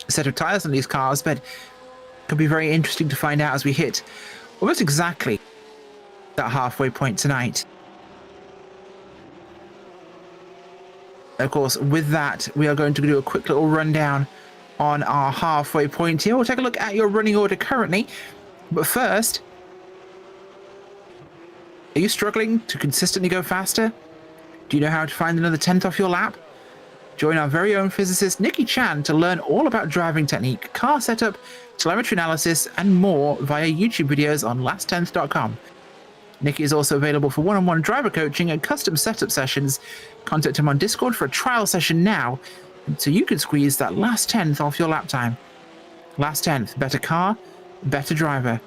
set of tires on these cars, but could be very interesting to find out as we hit almost exactly that halfway point tonight. Of course, with that, we are going to do a quick little rundown on our halfway point here. We'll take a look at your running order currently, but first, are you struggling to consistently go faster? Do you know how to find another 10th off your lap? Join our very own physicist Nikki Chan to learn all about driving technique, car setup, telemetry analysis, and more via YouTube videos on last10th.com. Nikki is also available for one-on-one driver coaching and custom setup sessions. Contact him on Discord for a trial session now, so you can squeeze that last 10th off your lap time. Last 10th, better car, better driver.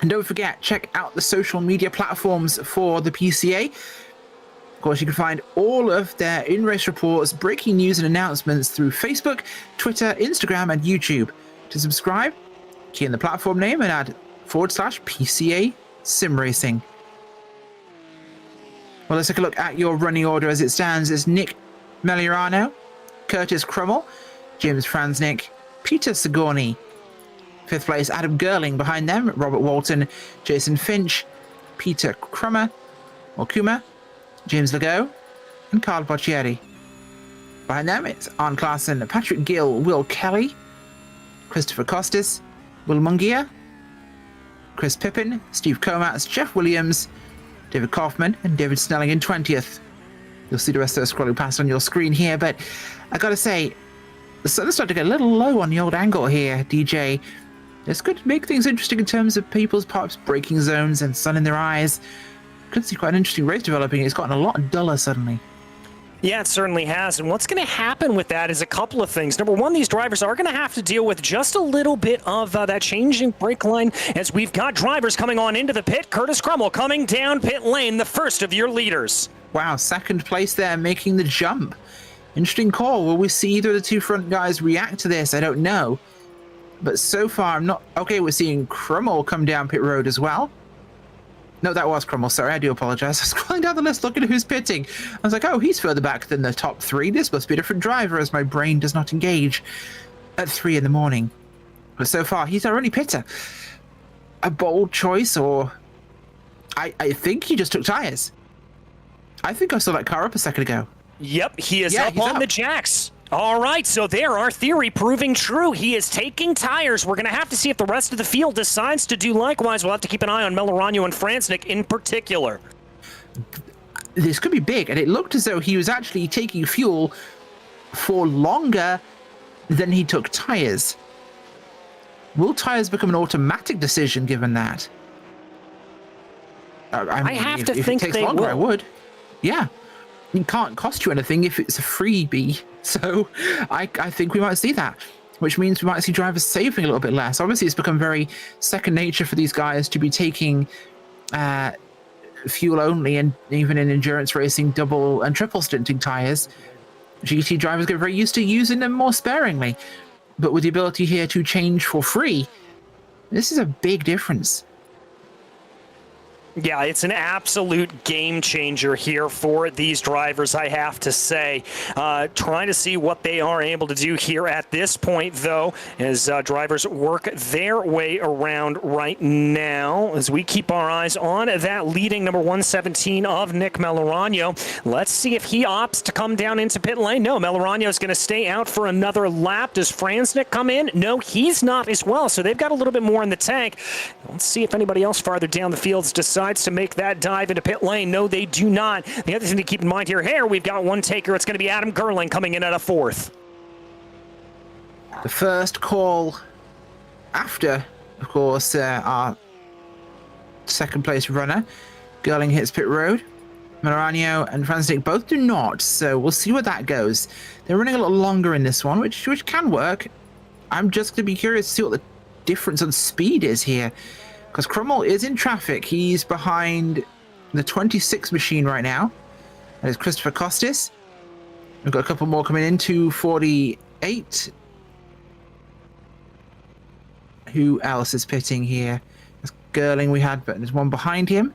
And don't forget, check out the social media platforms for the PCA. Of course, you can find all of their in-race reports, breaking news and announcements through Facebook, Twitter, Instagram, and YouTube. To subscribe, key in the platform name and add /PCA Sim Racing. Well, let's take a look at your running order as it stands. It's Nick Meliorano, Curtis Crummell, James Franznick, Peter Sigourney. 5th place, Adam Gerling. Behind them, Robert Walton, Jason Finch, Peter Kuma, James Legault, and Carl Boccieri. Behind them, it's Arne Klaassen, Patrick Gill, Will Kelly, Christopher Costas, Will Mungia, Chris Pippin, Steve Comax, Jeff Williams, David Kaufman, and David Snelling in 20th. You'll see the rest of those scrolling past on your screen here, but I gotta say, the sun's starting to get a little low on the old angle here, DJ. This could make things interesting in terms of people's perhaps braking zones and sun in their eyes. Could see quite an interesting race developing. It's gotten a lot duller suddenly. Yeah, it certainly has. And what's going to happen with that is a couple of things. Number one, these drivers are going to have to deal with just a little bit of that changing brake line as we've got drivers coming on into the pit. Curtis Crummell coming down pit lane, the first of your leaders. Wow, 2nd place there, making the jump. Interesting call. Will we see either of the 2 front guys react to this? I don't know. But so far, I'm not... Okay, we're seeing Crummell come down pit road as well. No, that was Crummell. Sorry, I do apologize. I was scrolling down the list looking at who's pitting. I was like, oh, he's further back than the top 3. This must be a different driver as my brain does not engage at 3 in the morning. But so far, he's our only pitter. A bold choice, or... I think he just took tires. I think I saw that car up a second ago. Yep, he is up on the jacks. All right, so there, our theory proving true. He is taking tires. We're going to have to see if the rest of the field decides to do likewise. We'll have to keep an eye on Melorano and Franznick in particular. This could be big, and it looked as though he was actually taking fuel for longer than he took tires. Will tires become an automatic decision given that? I have to if think it takes they longer, will. I would. Yeah. It can't cost you anything if it's a freebie. So I think we might see that, which means we might see drivers saving a little bit less. Obviously, it's become very second nature for these guys to be taking fuel only, and even in endurance racing, double and triple stinting tires. GT drivers get very used to using them more sparingly. But with the ability here to change for free, this is a big difference. Yeah, it's an absolute game changer here for these drivers, I have to say. Trying to see what they are able to do here at this point, though, as drivers work their way around right now. As we keep our eyes on that leading number 117 of Nick Melorano. Let's see if he opts to come down into pit lane. No, Melorano is going to stay out for another lap. Does Franznik come in? No, he's not as well, so they've got a little bit more in the tank. Let's see if anybody else farther down the field decides to make that dive into pit lane. No, they do not. The other thing to keep in mind here, we've got one taker. It's going to be Adam Gerling coming in at a fourth. The first call after, of course, our second place runner. Gerling hits pit road. Melorano and Franznik both do not, so we'll see where that goes. They're running a little longer in this one, which can work. I'm just going to be curious to see what the difference on speed is here. Because Krummel is in traffic. He's behind the 26 machine right now. That is Christopher Costis. We've got a couple more coming in, 248. Who else is pitting here? That's Gerling we had, but there's one behind him.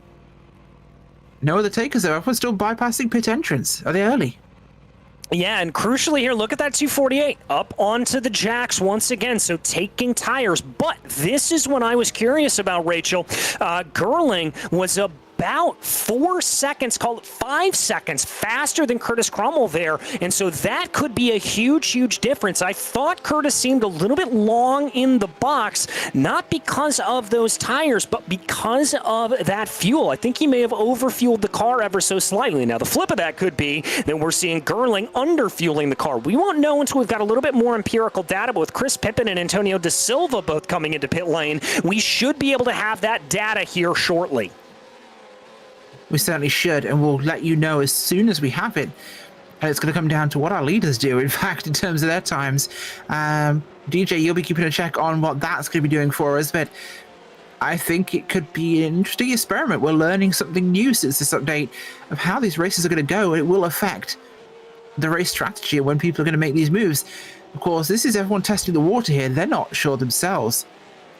No other takers though. Everyone's still bypassing pit entrance. Are they early? Yeah, and crucially here, look at that 248 up onto the jacks once again, so taking tires. But this is what I was curious about, Rachel. Gerling was about 4 seconds, call it 5 seconds, faster than Curtis Krummel there, and so that could be a huge difference. I thought Curtis seemed a little bit long in the box, not because of those tires, but because of that fuel. I think he may have overfueled the car ever so slightly. Now, the flip of that could be that we're seeing Gerling underfueling the car. We won't know until we've got a little bit more empirical data, but with Chris Pippen and Antonio Da Silva both coming into pit lane, we should be able to have that data here shortly. We certainly should, and we'll let you know as soon as we have it. And it's going to come down to what our leaders do, in fact, in terms of their times. DJ, you'll be keeping a check on what that's going to be doing for us, but I think it could be an interesting experiment. We're learning something new since this update of how these races are going to go. It will affect the race strategy and when people are going to make these moves. Of course, this is everyone testing the water here. They're not sure themselves.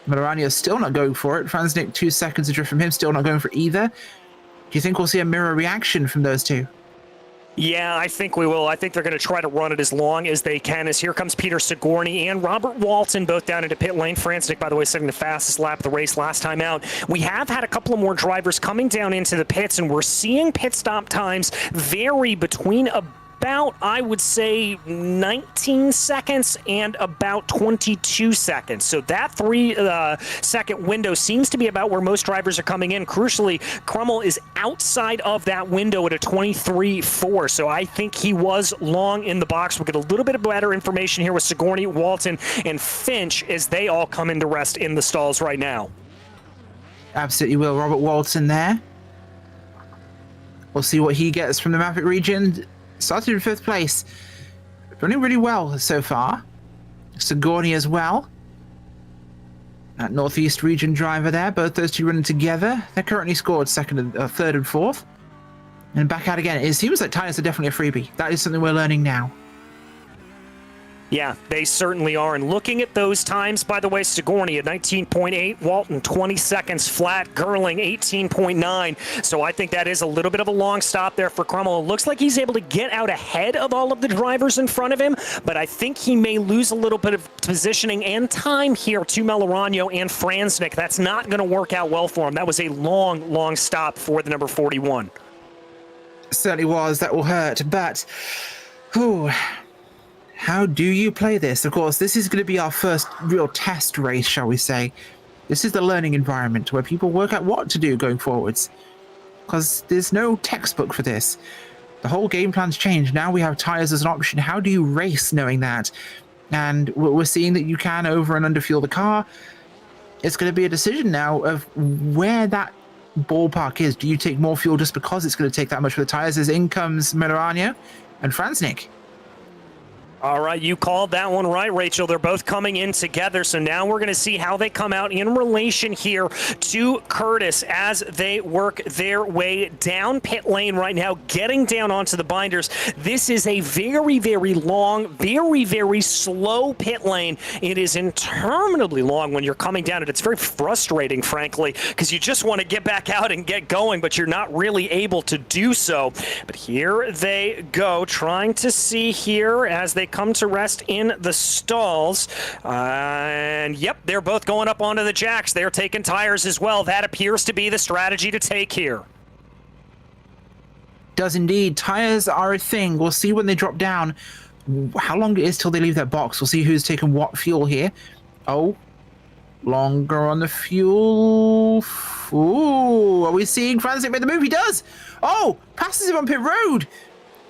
Melorano still not going for it. Franznik 2 seconds adrift from him, still not going for either. Do you think we'll see a mirror reaction from those two? Yeah, I think we will. I think they're going to try to run it as long as they can, as here comes Peter Sigourney and Robert Walton both down into pit lane. Franznik, by the way, setting the fastest lap of the race last time out. We have had a couple of more drivers coming down into the pits, and we're seeing pit stop times vary between about, I would say, 19 seconds and about 22 seconds. So that 3-second window seems to be about where most drivers are coming in. Crucially, Krummel is outside of that window at a 23.4. So I think he was long in the box. We'll get a little bit of better information here with Sigourney, Walton, and Finch as they all come into rest in the stalls right now. Absolutely will. Robert Walton there. We'll see what he gets from the Maverick region. Started in 5th place. Running really well so far. Sigourney as well. That Northeast region driver there. Both those two running together. They're currently scored 3rd and 4th. And back out again. It seems like tires are definitely a freebie. That is something we're learning now. Yeah, they certainly are. And looking at those times, by the way, Sigourney at 19.8, Walton 20 seconds flat, Gerling 18.9. So I think that is a little bit of a long stop there for Krummel. It looks like he's able to get out ahead of all of the drivers in front of him, but I think he may lose a little bit of positioning and time here to Melorano and Franznik. That's not going to work out well for him. That was a long stop for the number 41. It certainly was. That will hurt, but... Whew. How do you play this? Of course, this is going to be our first real test race, shall we say. This is the learning environment where people work out what to do going forwards. Because there's no textbook for this. The whole game plan's changed. Now we have tires as an option. How do you race knowing that? And we're seeing that you can over and underfuel the car. It's going to be a decision now of where that ballpark is. Do you take more fuel just because it's going to take that much for the tires? As in comes Melorano and Franznik. All right, you called that one right, Rachel. They're both coming in together, so now we're going to see how they come out in relation here to Curtis as they work their way down pit lane right now, getting down onto the binders. This is a very, very long, very, very slow pit lane. It is interminably long when you're coming down it. It's very frustrating, frankly, because you just want to get back out and get going, but you're not really able to do so. But here they go, trying to see here as they come to rest in the stalls. And yep, they're both going up onto the jacks. They're taking tires as well. That appears to be the strategy to take here. Does indeed. Tires are a thing. We'll see when they drop down how long it is till they leave that box. We'll see who's taking what fuel here. Oh, longer on the fuel. Ooh, are we seeing Francis make the move? He does. Oh, passes him on pit road.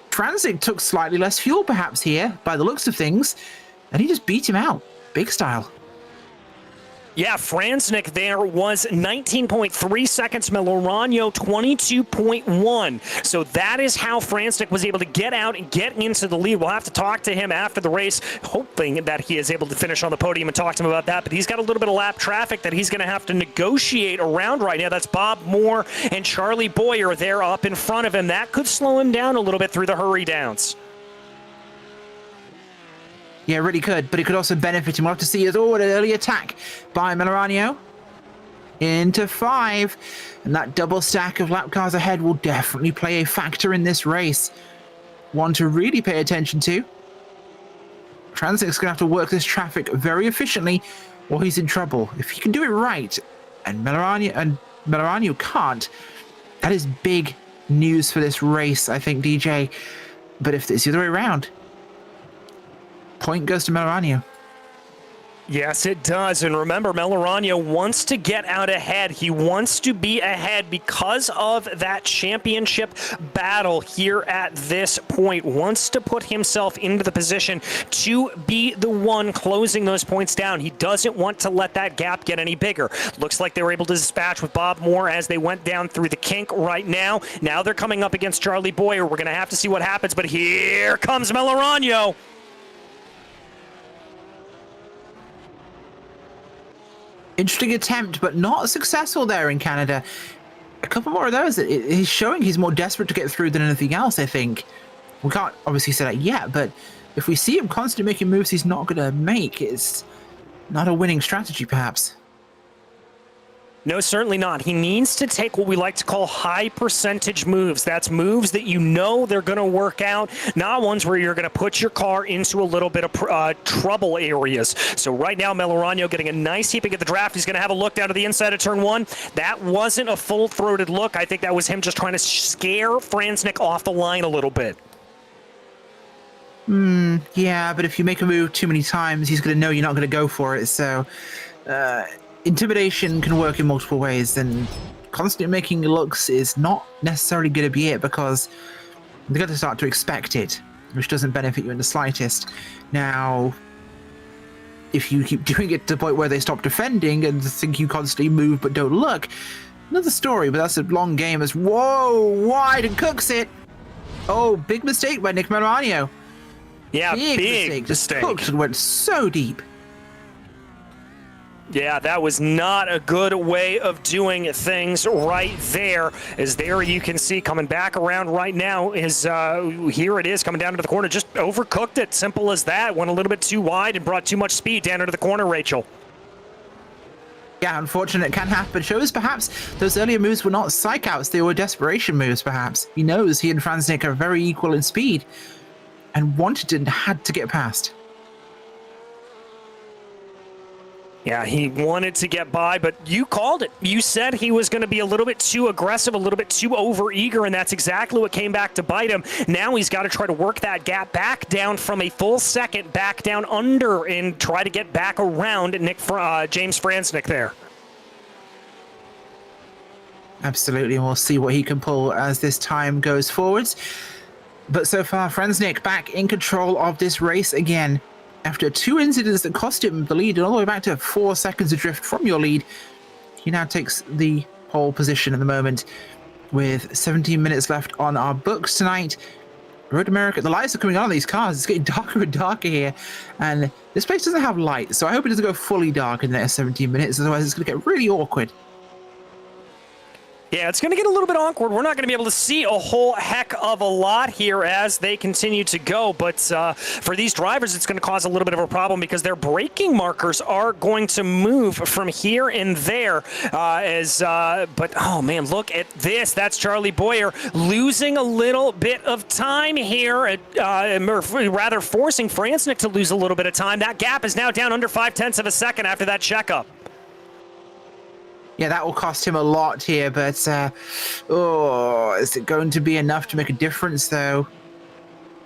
Transit took slightly less fuel perhaps here by the looks of things, and he just beat him out big style. Yeah, Franznik there was 19.3 seconds, Melorano 22.1. So that is how Franznik was able to get out and get into the lead. We'll have to talk to him after the race, hoping that he is able to finish on the podium and talk to him about that. But he's got a little bit of lap traffic that he's going to have to negotiate around right now. That's Bob Moore and Charlie Boyer there up in front of him. That could slow him down a little bit through the hurry downs. Yeah, really could, but it could also benefit him. We'll have to see as an early attack by Melorano into 5. And that double stack of lap cars ahead will definitely play a factor in this race. One to really pay attention to. Transit's going to have to work this traffic very efficiently or he's in trouble. If he can do it right, and Melorano can't, that is big news for this race, I think, DJ. But if it's the other way around, point goes to Melorano. Yes, it does. And remember, Melorano wants to get out ahead. He wants to be ahead because of that championship battle here at this point. Wants to put himself into the position to be the one closing those points down. He doesn't want to let that gap get any bigger. Looks like they were able to dispatch with Bob Moore as they went down through the kink right now. Now they're coming up against Charlie Boyer. We're going to have to see what happens, but here comes Melorano. Interesting attempt, but not successful there in Canada. A couple more of those. He's showing he's more desperate to get through than anything else, I think. We can't obviously say that yet, but if we see him constantly making moves he's not going to make, it's not a winning strategy, perhaps. No, certainly not. He needs to take what we like to call high percentage moves. That's moves that you know they're going to work out, not ones where you're going to put your car into a little bit of trouble areas. So right now, Melorano getting a nice heaping at the draft. He's going to have a look down to the inside of turn 1. That wasn't a full-throated look. I think that was him just trying to scare Franznik off the line a little bit. Yeah, but if you make a move too many times, he's going to know you're not going to go for it. So, intimidation can work in multiple ways, and constantly making looks is not necessarily going to be it because they're going to start to expect it, which doesn't benefit you in the slightest. Now, if you keep doing it to the point where they stop defending and think you constantly move but don't look, another story, but that's a long game as whoa, wide and cooks it. Oh, big mistake by Nick Melorano. Yeah, big mistake. Just cooked and went so deep. Yeah, that was not a good way of doing things right there. As there you can see coming back around right now is here it is coming down into the corner. Just overcooked it. Simple as that. Went a little bit too wide and brought too much speed down into the corner, Rachel. Yeah, unfortunate. It can happen. Shows perhaps those earlier moves were not psych outs. They were desperation moves, perhaps. He knows he and Franznik are very equal in speed and wanted and had to get past. Yeah, he wanted to get by, but you called it. You said he was going to be a little bit too aggressive, a little bit too overeager, and that's exactly what came back to bite him. Now he's got to try to work that gap back down from a full second, back down under, and try to get back around James Franznik there. Absolutely, and we'll see what he can pull as this time goes forwards. But so far, Franznik back in control of this race again. After 2 incidents that cost him the lead and all the way back to 4 seconds adrift from your lead, he now takes the pole position at the moment with 17 minutes left on our books tonight. Road America, the lights are coming on in these cars. It's getting darker and darker here. And this place doesn't have lights, so I hope it doesn't go fully dark in the next 17 minutes. Otherwise, it's going to get really awkward. Yeah, it's going to get a little bit awkward. We're not going to be able to see a whole heck of a lot here as they continue to go. But for these drivers, it's going to cause a little bit of a problem because their braking markers are going to move from here and there. But, oh, man, look at this. That's Charlie Boyer losing a little bit of time here, or rather forcing Franznik to lose a little bit of time. That gap is now down under 0.5 of a second after that checkup. Yeah, that will cost him a lot here, but is it going to be enough to make a difference, though?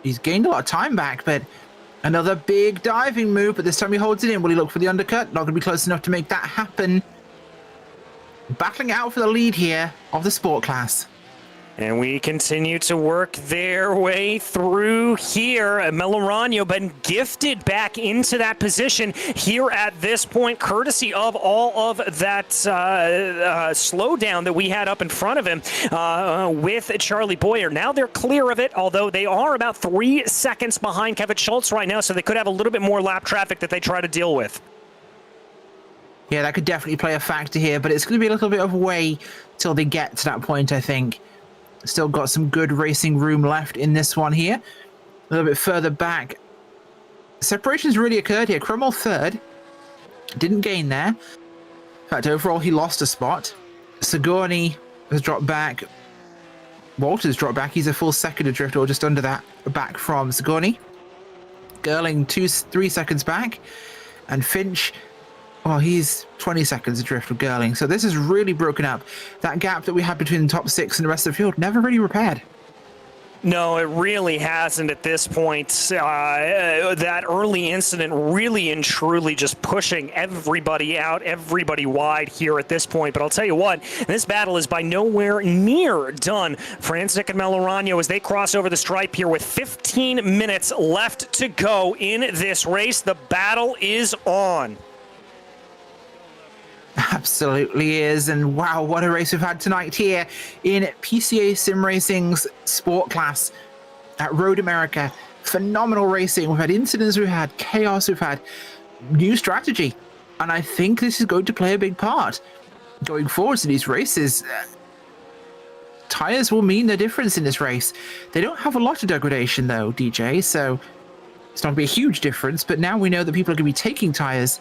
He's gained a lot of time back, but another big diving move, but this time he holds it in. Will he look for the undercut? Not going to be close enough to make that happen. Battling out for the lead here of the sport class. And we continue to work their way through here. Melorano been gifted back into that position here at this point, courtesy of all of that slowdown that we had up in front of him with Charlie Boyer. Now they're clear of it, although they are about 3 seconds behind Kevin Schultz right now, so they could have a little bit more lap traffic that they try to deal with. Yeah, that could definitely play a factor here, but it's going to be a little bit of a way till they get to that point, I think. Still got some good racing room left in this one here. A little bit further back. Separations really occurred here. Cromwell third. Didn't gain there. In fact, overall, he lost a spot. Sigourney has dropped back. Walters dropped back. He's a full second adrift, or just under that, back from Sigourney. Gerling 3 seconds back. And Finch, well, he's 20 seconds adrift of Gerling. So this is really broken up. That gap that we had between the top 6 and the rest of the field never really repaired. No, it really hasn't at this point. That early incident really and truly just pushing everybody out, everybody wide here at this point. But I'll tell you what, this battle is by nowhere near done. Franznik and Melorano as they cross over the stripe here with 15 minutes left to go in this race. The battle is on. Absolutely is, and wow, what a race we've had tonight here in PCA Sim Racing's sport class at Road America. Phenomenal racing. We've had incidents, we've had chaos, we've had new strategy, and I think this is going to play a big part going forward to these races. Tires will mean the difference in this race. They don't have a lot of degradation though, DJ, so it's not going to be a huge difference, but now we know that people are going to be taking tires.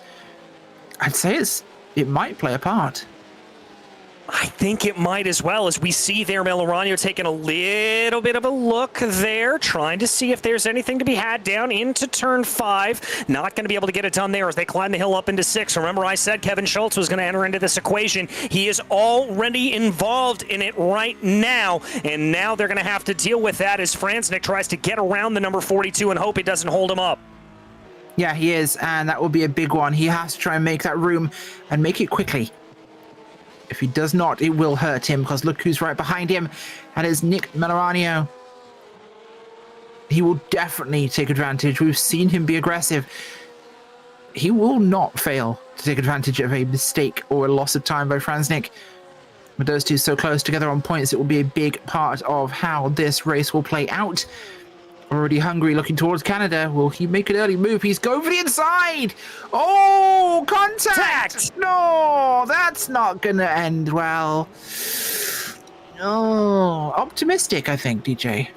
I'd say it might play a part. I think it might as well, as we see there Melorano taking a little bit of a look there, trying to see if there's anything to be had down into turn 5. Not going to be able to get it done there as they climb the hill up into 6. Remember I said Kevin Schultz was going to enter into this equation. He is already involved in it right now, and now they're going to have to deal with that as Franznik tries to get around the number 42 and hope it doesn't hold him up. Yeah, he is, and that will be a big one. He has to try and make that room and make it quickly. If he does not, it will hurt him, because look who's right behind him. That is Nick Melorano. He will definitely take advantage. We've seen him be aggressive. He will not fail to take advantage of a mistake or a loss of time by Franznik. With those two so close together on points, it will be a big part of how this race will play out. Already hungry, looking towards Canada. Will he make an early move? He's going for the inside! Oh, contact! No, that's not going to end well. Oh, optimistic, I think, DJ.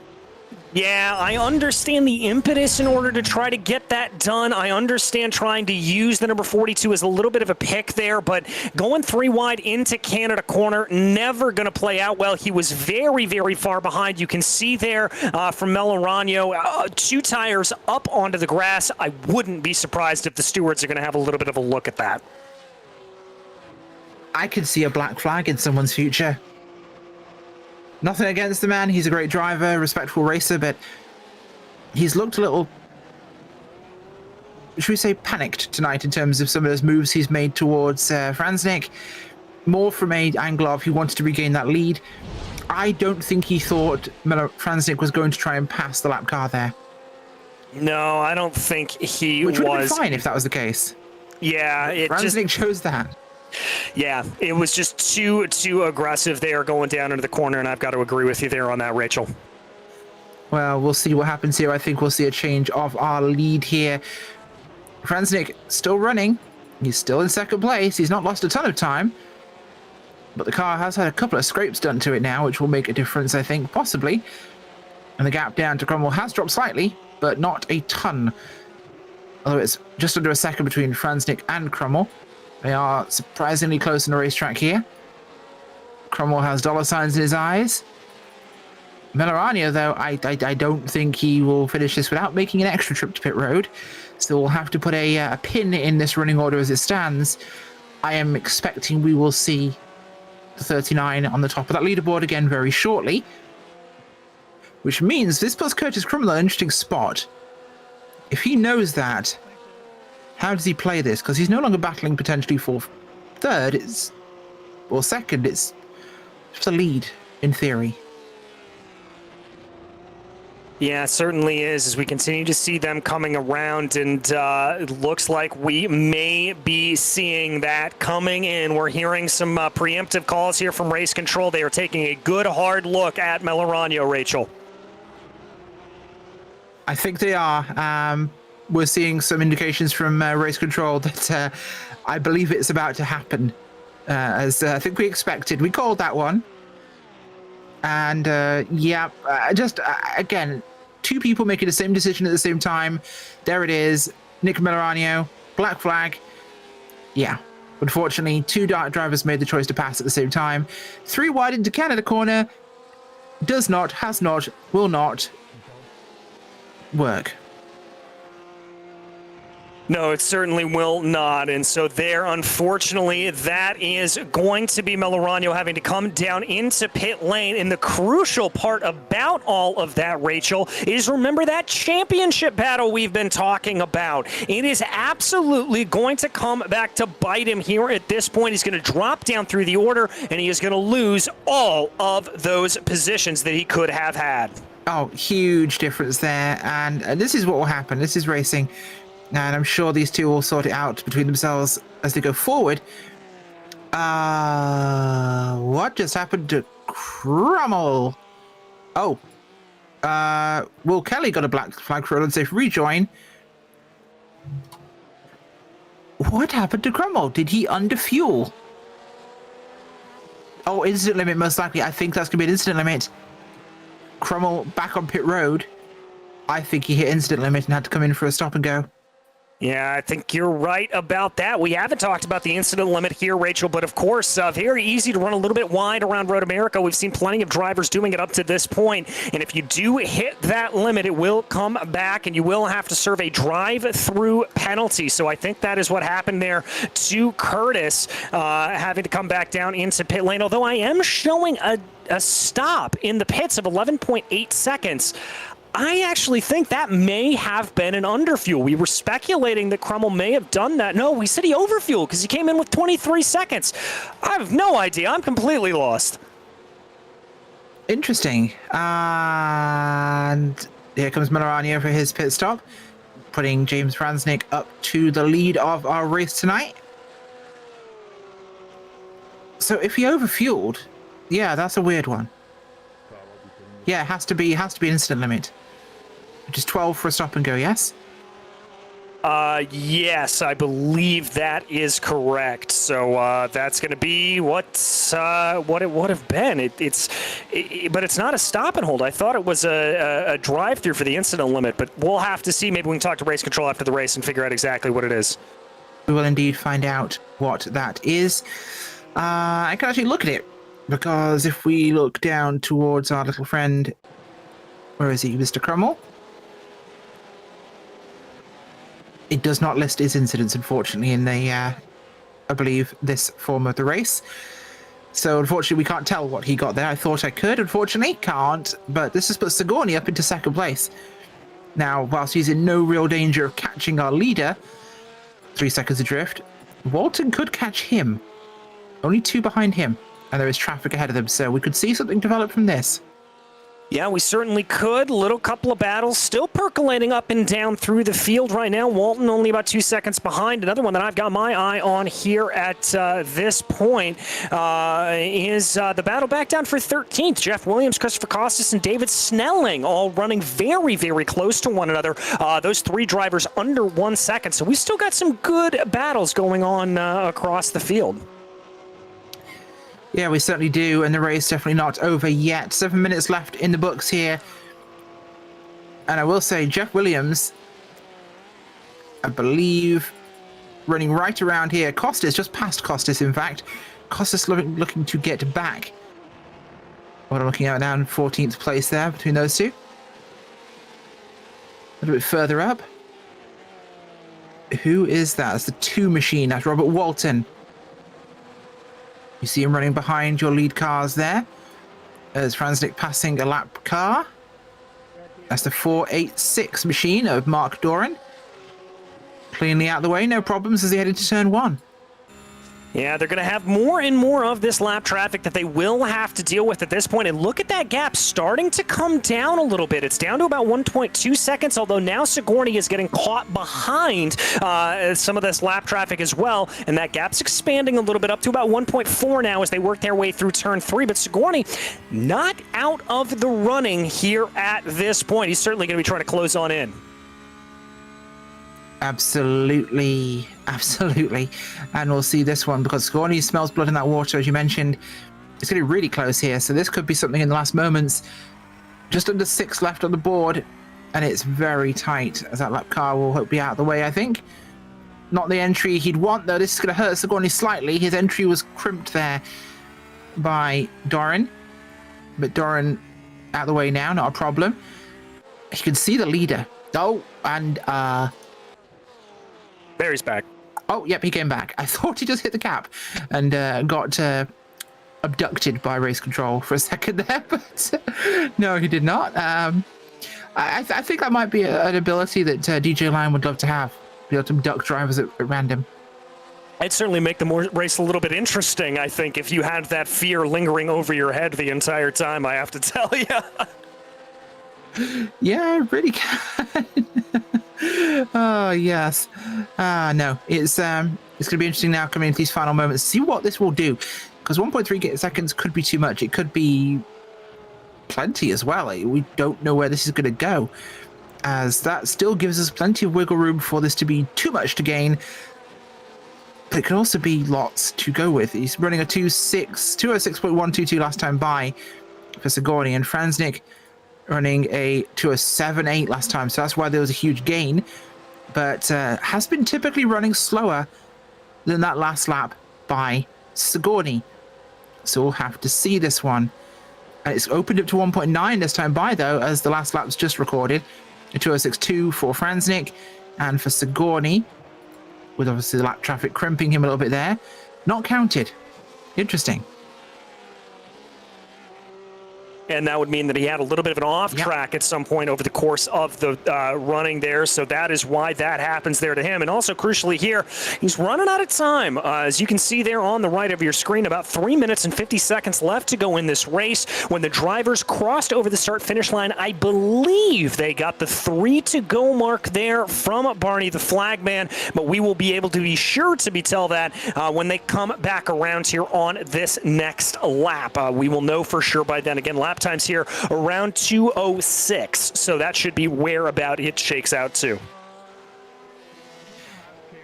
Yeah, I understand the impetus in order to try to get that done. I understand trying to use the number 42 as a little bit of a pick there, but going 3 wide into Canada corner, never going to play out well. He was very, very far behind. You can see there from Melorano, 2 tires up onto the grass. I wouldn't be surprised if the stewards are going to have a little bit of a look at that. I could see a black flag in someone's future. Nothing against the man. He's a great driver, respectful racer, but he's looked a little, should we say, panicked tonight in terms of some of those moves he's made towards Franznik. More from an angle of he wanted to regain that lead. I don't think he thought Franznik was going to try and pass the lap car there. No, I don't think he was. Which would have been fine if that was the case. Yeah, Franznik chose that. Yeah, it was just too aggressive there going down into the corner, and I've got to agree with you there on that, Rachel. Well, we'll see what happens here. I think we'll see a change of our lead here. Franznik still running. He's still in second place. He's not lost a ton of time. But the car has had a couple of scrapes done to it now, which will make a difference, I think, possibly. And the gap down to Cromwell has dropped slightly, but not a ton. Although it's just under a second between Franznik and Cromwell. They are surprisingly close on the racetrack here. Cromwell has dollar signs in his eyes. Melorania, though, I don't think he will finish this without making an extra trip to pit road. So we'll have to put a pin in this running order as it stands. I am expecting we will see the 39 on the top of that leaderboard again very shortly. Which means this puts Curtis Cromwell in an interesting spot. If he knows that, how does he play this? Because he's no longer battling potentially for third, or second, it's just a lead, in theory. Yeah, it certainly is, as we continue to see them coming around, and it looks like we may be seeing that coming in. We're hearing some preemptive calls here from race control. They are taking a good, hard look at Melorania, Rachel. I think they are. We're seeing some indications from race control that I believe it's about to happen. As I think we expected. We called that one. And again, two people making the same decision at the same time. There it is. Nick Melorania, black flag. Yeah. Unfortunately, two drivers made the choice to pass at the same time. 3 wide into Canada corner. Does not, has not, will not work. No, it certainly will not. And so there, unfortunately, that is going to be Melorania having to come down into pit lane. And the crucial part about all of that, Rachel, is remember that championship battle we've been talking about. It is absolutely going to come back to bite him here at this point. He's going to drop down through the order, and he is going to lose all of those positions that he could have had. Oh, huge difference there. And this is what will happen. This is racing. And I'm sure these two will sort it out between themselves as they go forward. What just happened to Cromwell? Oh. Will Kelly got a black flag for an unsafe rejoin. What happened to Cromwell? Did he underfuel? Oh, incident limit most likely. I think that's going to be an incident limit. Cromwell back on pit road. I think he hit incident limit and had to come in for a stop and go. Yeah, I think you're right about that. We haven't talked about the incident limit here, Rachel, but of course, very easy to run a little bit wide around Road America. We've seen plenty of drivers doing it up to this point, and if you do hit that limit, it will come back, and you will have to serve a drive-through penalty. So I think that is what happened there to Curtis, having to come back down into pit lane, although I am showing a stop in the pits of 11.8 seconds. I actually think that may have been an underfuel. We were speculating that Cromwell may have done that. No, we said he overfueled because he came in with 23 seconds. I have no idea. I'm completely lost. Interesting. And here comes Melorania for his pit stop, putting James Franznik up to the lead of our race tonight. So if he overfueled, yeah, that's a weird one. Yeah, it has to be an incident limit. Which is 12 for a stop and go, yes? Yes, I believe that is correct. So that's going to be what it would have been. But it's not a stop and hold. I thought it was a drive-through for the incident limit, but we'll have to see. Maybe we can talk to race control after the race and figure out exactly what it is. We will indeed find out what that is. I can actually look at it, because if we look down towards our little friend, where is he, Mr. Cromwell? It does not list his incidents, unfortunately, in the, I believe, this form of the race. So, unfortunately, we can't tell what he got there. I thought I could, unfortunately, can't. But this has put Sigourney up into second place. Now, whilst he's in no real danger of catching our leader, 3 seconds adrift, Walton could catch him. Only 2 behind him. And there is traffic ahead of them, so we could see something develop from this. Yeah, we certainly could. Little couple of battles still percolating up and down through the field right now. Walton only about 2 seconds behind. Another one that I've got my eye on here at this point is the battle back down for 13th. Jeff Williams, Christopher Costas, and David Snelling all running very, very close to one another. Those three drivers under 1 second. So we still got some good battles going on across the field. Yeah, we certainly do, and the race definitely not over yet. 7 minutes left in the books here. And I will say, Jeff Williams, I believe, running right around here. Costas, just past Costas, in fact. Costas looking to get back. What I'm looking at now, in 14th place there between those two. A little bit further up. Who is that? That's the 2 machine. That's Robert Walton. You see him running behind your lead cars there. As Franznik passing a lap car. That's the 486 machine of Mark Doran. Cleanly out of the way, no problems as they head into turn 1. Yeah, they're going to have more and more of this lap traffic that they will have to deal with at this point. And look at that gap starting to come down a little bit. It's down to about 1.2 seconds, although now Sigourney is getting caught behind some of this lap traffic as well. And that gap's expanding a little bit up to about 1.4 now as they work their way through turn 3. But Sigourney not out of the running here at this point. He's certainly going to be trying to close on in. Absolutely, absolutely. And we'll see this one because Sigourney smells blood in that water, as you mentioned. It's going to be really close here, so this could be something in the last moments. Just under 6 left on the board, and it's very tight as that lap car will be out of the way, I think. Not the entry he'd want, though. This is going to hurt Sigourney slightly. His entry was crimped there by Doran, but Doran out of the way now, not a problem. You can see the leader. Oh, and Barry's back. Oh, yep, he came back. I thought he just hit the cap and got abducted by race control for a second there, but no, he did not. I think that might be an ability that DJ Lion would love to have, be able to abduct drivers at random. It'd certainly make the race a little bit interesting, I think, if you had that fear lingering over your head the entire time, I have to tell you. Yeah, it really can. Oh, yes. No, it's going to be interesting now coming into these final moments. See what this will do, because 1.3 seconds could be too much. It could be plenty as well. We don't know where this is going to go, as that still gives us plenty of wiggle room for this to be too much to gain. But it could also be lots to go with. He's running a 206.122 last time by for Sigourney, and Franznik running a 207.8 last time, so that's why there was a huge gain, but has been typically running slower than that last lap by Sigourney. So we'll have to see this one. And it's opened up to 1.9 this time by, though, as the last lap's just recorded. A 206.2 for Franznik, and for Sigourney, with obviously the lap traffic crimping him a little bit there. Not counted. Interesting. And that would mean that he had a little bit of an off track at some point over the course of the running there. So that is why that happens there to him. And also crucially here, he's running out of time. As you can see there on the right of your screen, about 3 minutes and 50 seconds left to go in this race. When the drivers crossed over the start-finish line, I believe they got the 3 to go mark there from Barney, the flagman. But we will be able to be sure to tell that when they come back around here on this next lap. We will know for sure by then. Again, lap times here around 2:06, so that should be where about it shakes out to.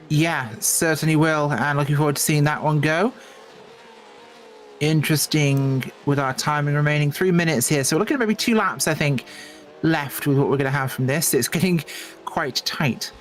Yeah, certainly will, and looking forward to seeing that one go. Interesting with our timing remaining 3 minutes here, so we're looking at maybe 2 laps, I think, left with what we're going to have from this. It's getting quite tight.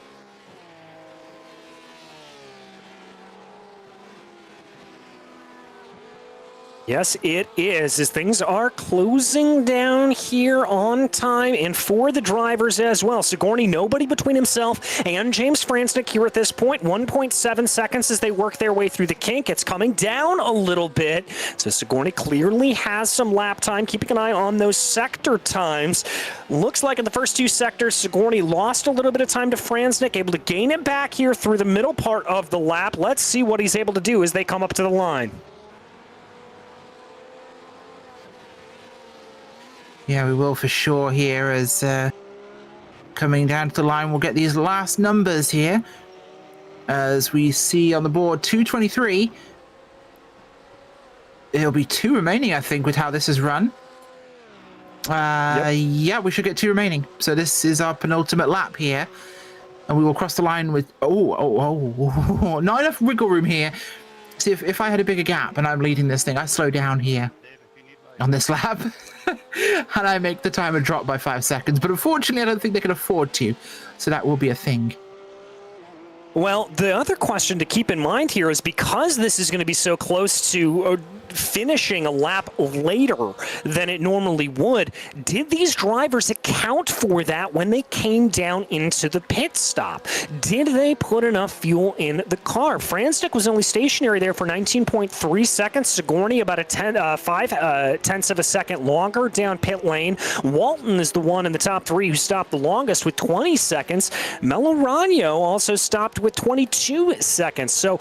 Yes, it is, as things are closing down here on time and for the drivers as well. Sigourney, nobody between himself and James Franznik here at this point. 1.7 seconds as they work their way through the kink. It's coming down a little bit. So Sigourney clearly has some lap time. Keeping an eye on those sector times. Looks like in the first 2 sectors, Sigourney lost a little bit of time to Franznik, able to gain it back here through the middle part of the lap. Let's see what he's able to do as they come up to the line. Yeah, we will for sure here as coming down to the line, we'll get these last numbers here. As we see on the board, 2:23. It'll be 2 remaining, I think, with how this is run. Yeah, we should get 2 remaining. So this is our penultimate lap here. And we will cross the line with... not enough wiggle room here. See, if I had a bigger gap and I'm leading this thing, I slow down here on this lap. And I make the timer drop by 5 seconds. But unfortunately, I don't think they can afford to. So that will be a thing. Well, the other question to keep in mind here is because this is going to be so close to finishing a lap later than it normally would, did these drivers account for that when they came down into the pit stop? Did they put enough fuel in the car? Franznik was only stationary there for 19.3 seconds. Sigourney about 5 tenths of a second longer down pit lane. Walton is the one in the top 3 who stopped the longest with 20 seconds. Melorano also stopped with 22 seconds. So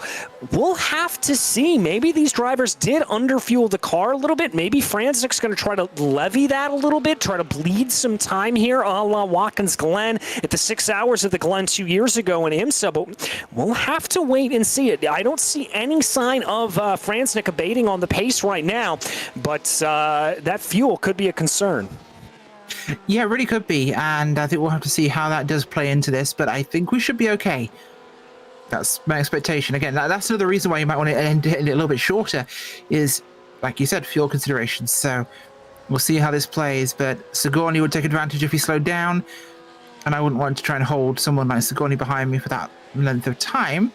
we'll have to see. Maybe these drivers did underfuel the car a little bit. Maybe Franznik's going to try to levy that a little bit, try to bleed some time here a la Watkins Glen at the 6 hours of the Glen 2 years ago in IMSA, but we'll have to wait and see it. I don't see any sign of Franznik abating on the pace right now, but that fuel could be a concern. Yeah, it really could be, and I think we'll have to see how that does play into this, but I think we should be okay. That's my expectation. Again, that's another reason why you might want to end it a little bit shorter is, like you said, fuel considerations. So we'll see how this plays, but Sigourney would take advantage if he slowed down, and I wouldn't want to try and hold someone like Sigourney behind me for that length of time.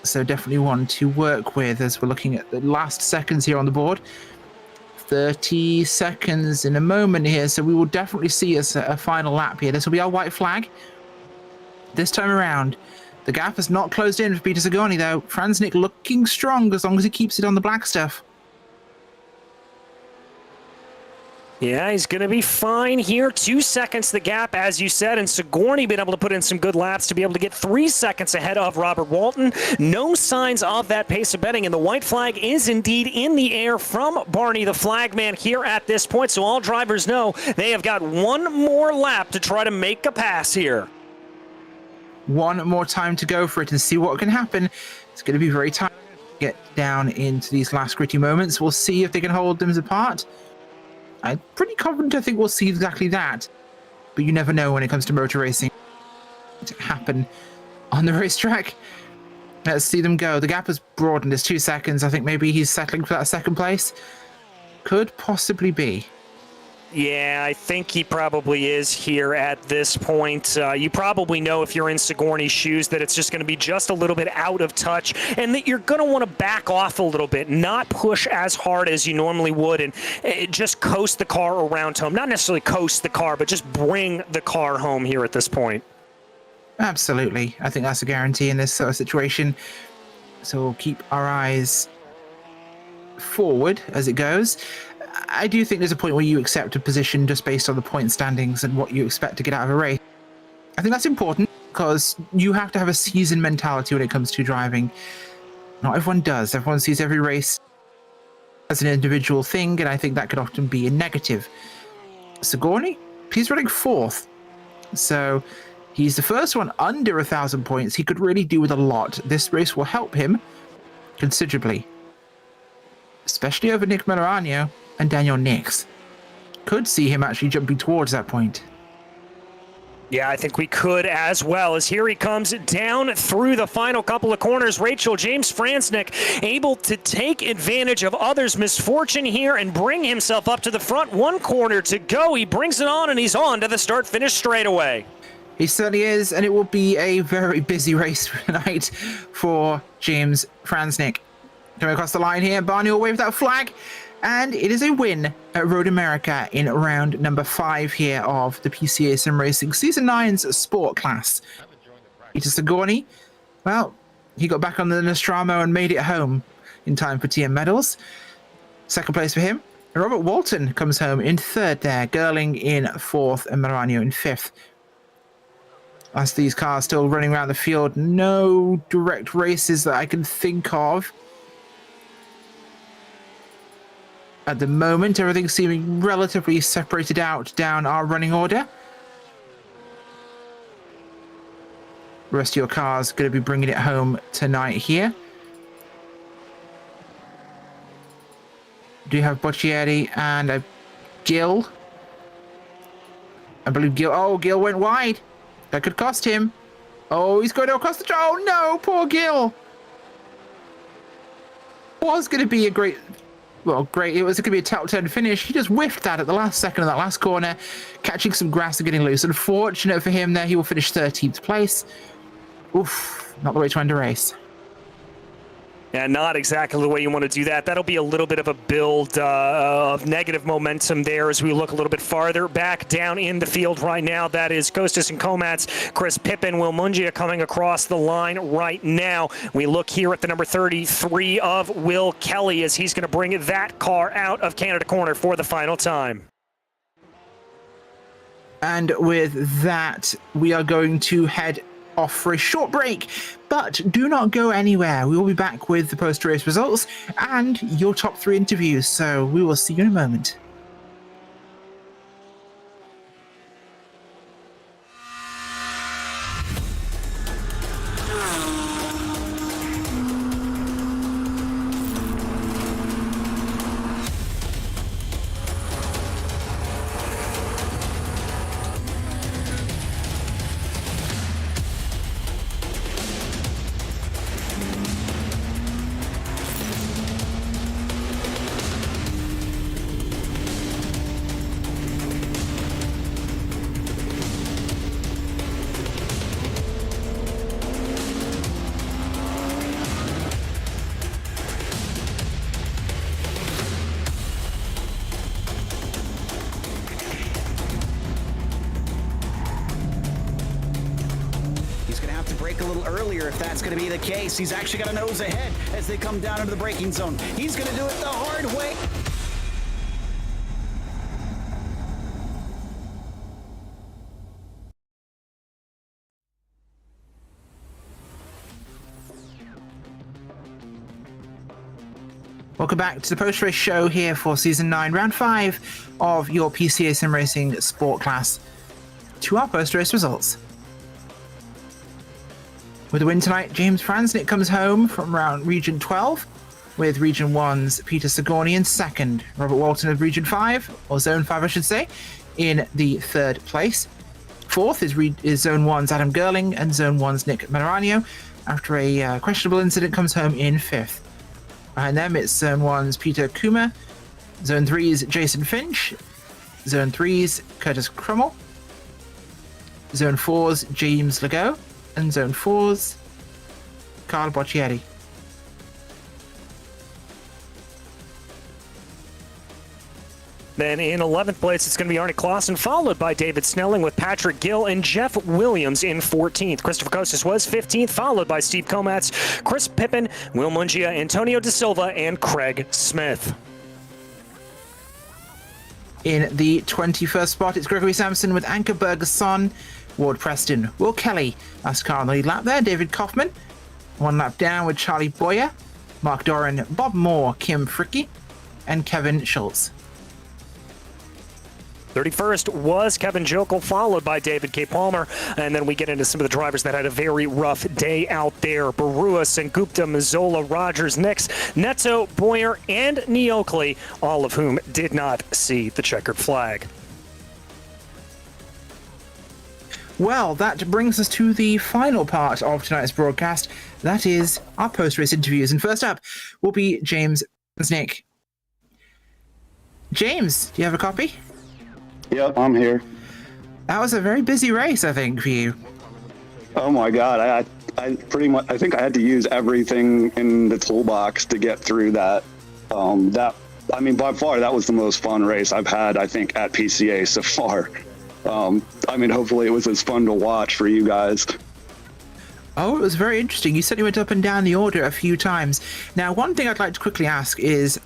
So definitely one to work with as we're looking at the last seconds here on the board. 30 seconds in a moment here, so we will definitely see a final lap here. This will be our white flag. This time around, the gap has not closed in for Peter Sigourney, though. Franznik looking strong as long as he keeps it on the black stuff. Yeah, he's going to be fine here. 2 seconds the gap, as you said, and Sigourney been able to put in some good laps to be able to get 3 seconds ahead of Robert Walton. No signs of that pace of betting, and the white flag is indeed in the air from Barney, the flagman, here at this point. So all drivers know they have got one more lap to try to make a pass here. One more time to go for it and see what can happen. It's going to be very tight to get down into these last gritty moments. We'll see if they can hold them apart. I'm pretty confident I think we'll see exactly that. But you never know when it comes to motor racing. To happen on the racetrack. Let's see them go. The gap has broadened. It's 2 seconds. I think maybe he's settling for that second place. Could possibly be. Yeah, I think he probably is here at this point. You probably know if you're in Sigourney's shoes that it's just going to be just a little bit out of touch and that you're going to want to back off a little bit, not push as hard as you normally would and just coast the car around home. Not necessarily coast the car, but just bring the car home here at this point. Absolutely. I think that's a guarantee in this sort of situation. So we'll keep our eyes forward as it goes. I do think there's a point where you accept a position just based on the point standings and what you expect to get out of a race. I think that's important because you have to have a seasoned mentality when it comes to driving. Not everyone does. Everyone sees every race as an individual thing, and I think that could often be a negative. Sigourney, he's running 4th. So he's the first one under 1,000 points. He could really do with a lot. This race will help him considerably, especially over Nick Melorano and Daniel Nix. Could see him actually jumping towards that point. Yeah, I think we could as well, as here he comes down through the final couple of corners. Rachel, James Franznik able to take advantage of others' misfortune here and bring himself up to the front. 1 corner to go. He brings it on, and he's on to the start-finish straightaway. He certainly is, and it will be a very busy race tonight for James Franznik. Coming across the line here, Barney will wave that flag. And it is a win at Road America in round number 5 here of the PCA Sim Racing Season 9's Sport class. Peter Sigourney, well, he got back on the Nostromo and made it home in time for TM medals. 2nd place for him. Robert Walton comes home in 3rd there. Gerling in 4th and Marano in 5th. As these cars still running around the field, no direct races that I can think of. At the moment, everything's seeming relatively separated out down our running order. The rest of your car's going to be bringing it home tonight here. Do you have Boccieri and a Gill? I believe Gill. Oh, Gill went wide. That could cost him. Oh, he's going to across the. Oh no, poor Gill. Was going to be a great. Well, great. It was going to be a top 10 finish. He just whiffed that at the last second of that last corner, catching some grass and getting loose. Unfortunate for him there. He will finish 13th place. Oof, not the way to end a race. Yeah, not exactly the way you want to do that. That'll be a little bit of a build of negative momentum there as we look a little bit farther back down in the field right now. That is Kostas and Komats, Chris Pippen, Will Mungia coming across the line right now. We look here at the number 33 of Will Kelly as he's going to bring that car out of Canada Corner for the final time. And with that, we are going to head off for a short break, but do not go anywhere. We will be back with the post-race results and your top 3 interviews, so we will see you in a moment. Brake a little earlier if that's going to be the case. He's actually got a nose ahead as they come down into the braking zone. He's going to do it the hard way. Welcome back to the post-race show here for Season 9, Round 5 of your PCA Sim Racing Sport class. To our post-race results. With a win tonight, James Franznik comes home from round Region 12, with Region 1's Peter Sigourney in second. Robert Walton of Region 5, or Zone 5 I should say, in the 3rd place. 4th is Zone 1's Adam Gerling, and Zone 1's Nick Maranio, after a questionable incident, comes home in 5th. Behind them, it's Zone 1's Peter Kuma, Zone 3's Jason Finch, Zone 3's Curtis Crummell, Zone 4's James Legault, and Zone 4's Carl Boccieri. Then in 11th place, it's going to be Arne Clausen, followed by David Snelling with Patrick Gill and Jeff Williams in 14th. Christopher Kostas was 15th, followed by Steve Komats, Chris Pippen, Will Mungia, Antonio De Silva, and Craig Smith. In the 21st spot, it's Gregory Sampson with Anker Bergerson, Ward Preston, Will Kelly, last car on the lead lap there, David Kaufman, one lap down with Charlie Boyer, Mark Doran, Bob Moore, Kim Fricke, and Kevin Schultz. 31st was Kevin Jokel, followed by David K. Palmer. And then we get into some of the drivers that had a very rough day out there. Barua, Sengupta, Mazzola, Rogers, Nix, Neto, Boyer, and Neokley, all of whom did not see the checkered flag. Well, that brings us to the final part of tonight's broadcast. That is our post-race interviews. And first up will be James Franznik. James, do you have a copy? Yep, I'm here. That was a very busy race, I think, for you. Oh my God, I pretty much, I think I had to use everything in the toolbox to get through that. I mean, by far, that was the most fun race I've had, I think, at PCA so far. I mean, hopefully it was as fun to watch for you guys. Oh, it was very interesting. You certainly went up and down the order a few times. Now, one thing I'd like to quickly ask is,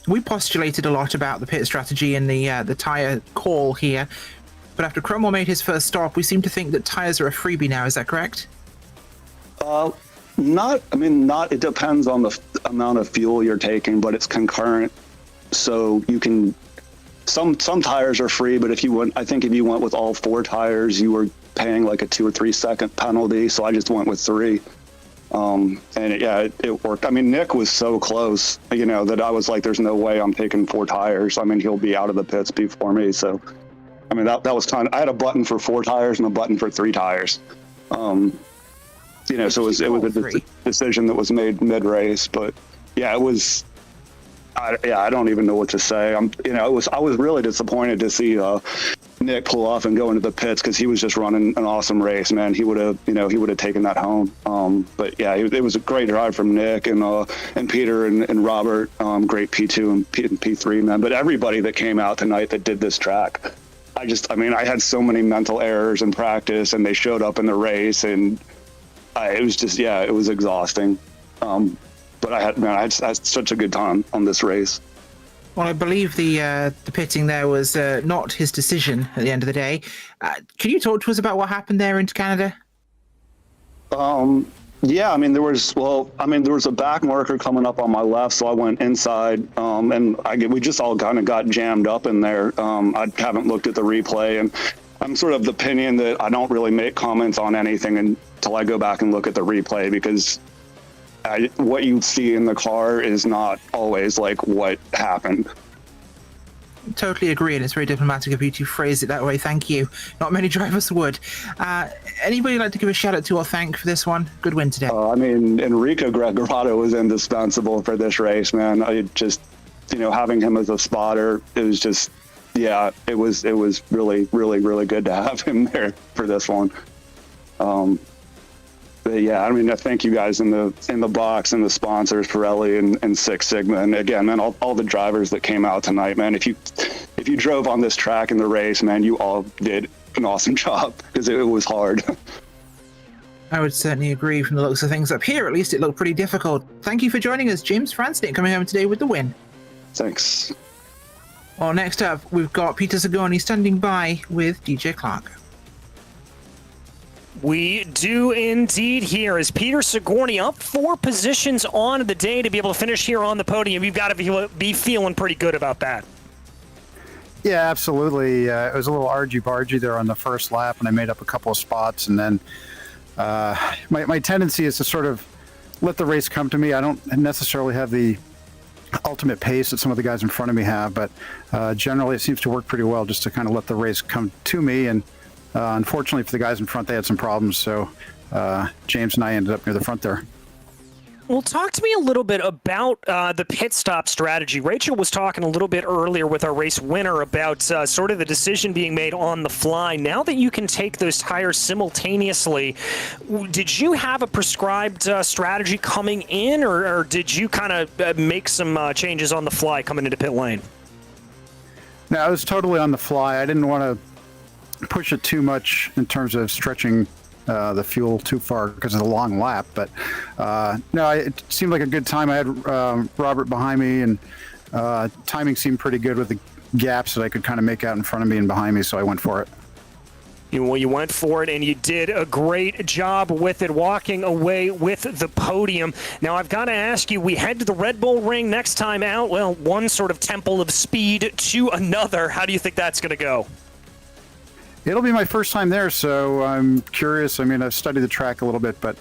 we postulated a lot about the pit strategy and the tyre call here, but after Cromwell made his first stop, we seem to think that tyres are a freebie now. Is that correct? Not, it depends on the amount of fuel you're taking, but it's concurrent. So you can, some tires are free, but if you went with all 4 tires, you were paying like a 2 or 3 second penalty. So I just went with 3. And it worked. I mean, Nick was so close, that I was like, there's no way I'm taking 4 tires. I mean, he'll be out of the pits before me. So, I mean, that was I had a button for 4 tires and a button for 3 tires. So it was a decision that was made mid-race, but yeah, it was, I don't even know what to say. I was really disappointed to see Nick pull off and go into the pits, because he was just running an awesome race, man. He would have taken that home. But yeah, it was a great drive from Nick and Peter and Robert. Great P2 and P3, man. But everybody that came out tonight that did this track, I had so many mental errors in practice, and they showed up in the race, and it was just, it was exhausting. But I had such a good time on this race. Well, I believe the pitting there was not his decision at the end of the day. Can you talk to us about what happened there into Canada? Yeah, I mean, there was a back marker coming up on my left, so I went inside, and we just all kind of got jammed up in there. I haven't looked at the replay, and I'm sort of the opinion that I don't really make comments on anything until I go back and look at the replay, because what you see in the car is not always like what happened. Totally agree, and it's very diplomatic of you to phrase it that way. Thank you. Not many drivers would. Anybody like to give a shout out to or thank for this one? Good win today. I mean, Enrico Gregorato was indispensable for this race, man. I just, having him as a spotter, it was just, it was really, really, really good to have him there for this one. But yeah, I mean, I thank you guys in the box and the sponsors, Pirelli and Six Sigma, and again, man, all the drivers that came out tonight, man. If you drove on this track in the race, man, you all did an awesome job, because it was hard. I would certainly agree. From the looks of things up here, at least it looked pretty difficult. Thank you for joining us, James Francis, coming home today with the win. Thanks. Well, next up, we've got Peter Zagoni standing by with DJ Clark. We do indeed here, as Peter Sigourney up 4 positions on the day to be able to finish here on the podium. You've got to be feeling pretty good about that. Yeah, absolutely. It was a little argy-bargy there on the first lap, and I made up a couple of spots. And then my tendency is to sort of let the race come to me. I don't necessarily have the ultimate pace that some of the guys in front of me have, but generally it seems to work pretty well just to kind of let the race come to me. And unfortunately for the guys in front, they had some problems, so James and I ended up near the front there. Well, talk to me a little bit about the pit stop strategy. Rachel was talking a little bit earlier with our race winner about sort of the decision being made on the fly. Now that you can take those tires simultaneously, did you have a prescribed strategy coming in, or did you kind of make some changes on the fly coming into pit lane? No, I was totally on the fly. I didn't want to push it too much in terms of stretching the fuel too far because of the long lap, but no, it seemed like a good time. I had Robert behind me, and timing seemed pretty good with the gaps that I could kind of make out in front of me and behind me, so I went for it. Well, you went for it, and you did a great job with it, walking away with the podium. Now, I've got to ask you, we head to the Red Bull Ring next time out. Well, one sort of temple of speed to another. How do you think that's going to go? It'll be my first time there, so I'm curious. I mean, I've studied the track a little bit, but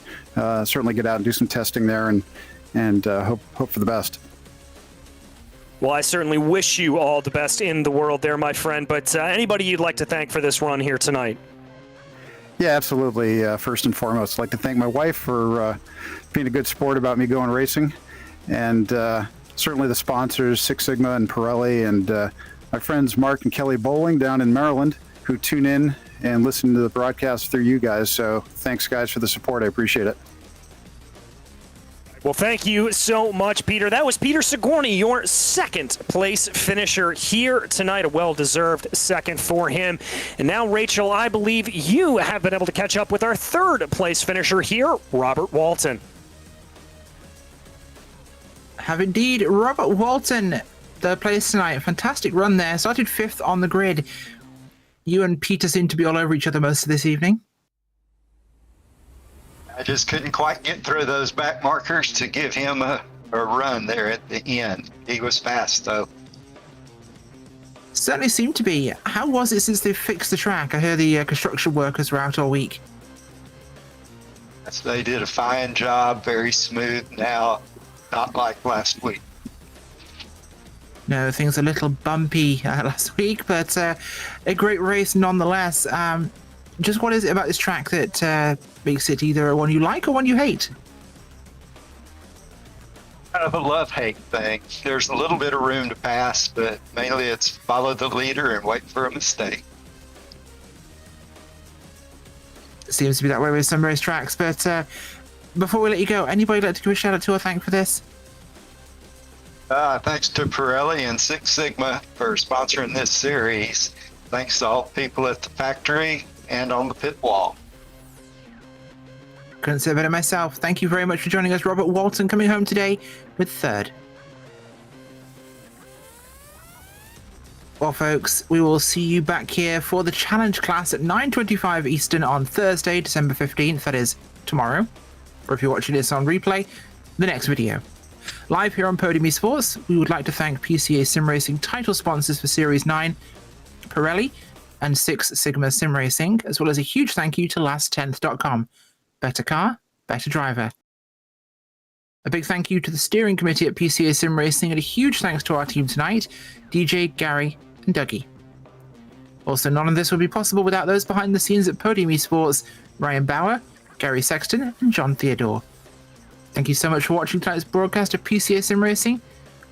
certainly get out and do some testing there and hope for the best. Well, I certainly wish you all the best in the world there, my friend. But anybody you'd like to thank for this run here tonight? Yeah, absolutely. First and foremost, I'd like to thank my wife for being a good sport about me going racing, and certainly the sponsors, Six Sigma and Pirelli, and my friends Mark and Kelly Bowling down in Maryland, who tune in and listen to the broadcast through you guys. So thanks, guys, for the support. I appreciate it. Well, thank you so much, Peter. That was Peter Sigourney, your second place finisher here tonight. A well-deserved second for him. And now, Rachel, I believe you have been able to catch up with our third place finisher here, Robert Walton. Have indeed. Robert Walton, third place tonight. Fantastic run there. Started 5th on the grid. You and Peter seem to be all over each other most of this evening. I just couldn't quite get through those back markers to give him a run there at the end. He was fast, though. Certainly seemed to be. How was it since they fixed the track? I heard the construction workers were out all week. So they did a fine job, very smooth now, not like last week. No, things a little bumpy last week, but a great race nonetheless. Just what is it about this track that makes it either one you like or one you hate? Kind of a love-hate thing. There's a little bit of room to pass, but mainly it's follow the leader and wait for a mistake. Seems to be that way with some race tracks, but before we let you go, anybody like to give a shout out to or thank for this? Thanks to Pirelli and Six Sigma for sponsoring this series. Thanks to all people at the factory and on the pit wall. Couldn't say it better myself. Thank you very much for joining us, Robert Walton, coming home today with third. Well, folks, we will see you back here for the Challenge class at 9:25 Eastern on Thursday, December 15th. That is tomorrow. Or if you're watching this on replay, the next video. Live here on Podium Esports, we would like to thank PCA Sim Racing title sponsors for Series 9, Pirelli and Six Sigma Sim Racing, as well as a huge thank you to last10th.com. Better car, better driver. A big thank you to the steering committee at PCA Sim Racing, and a huge thanks to our team tonight, DJ, Gary, and Dougie. Also, none of this would be possible without those behind the scenes at Podium Esports, Ryan Bauer, Gary Sexton, and John Theodore. Thank you so much for watching tonight's broadcast of PCA Sim Racing.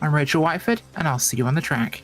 I'm Rachel Whiteford, and I'll see you on the track.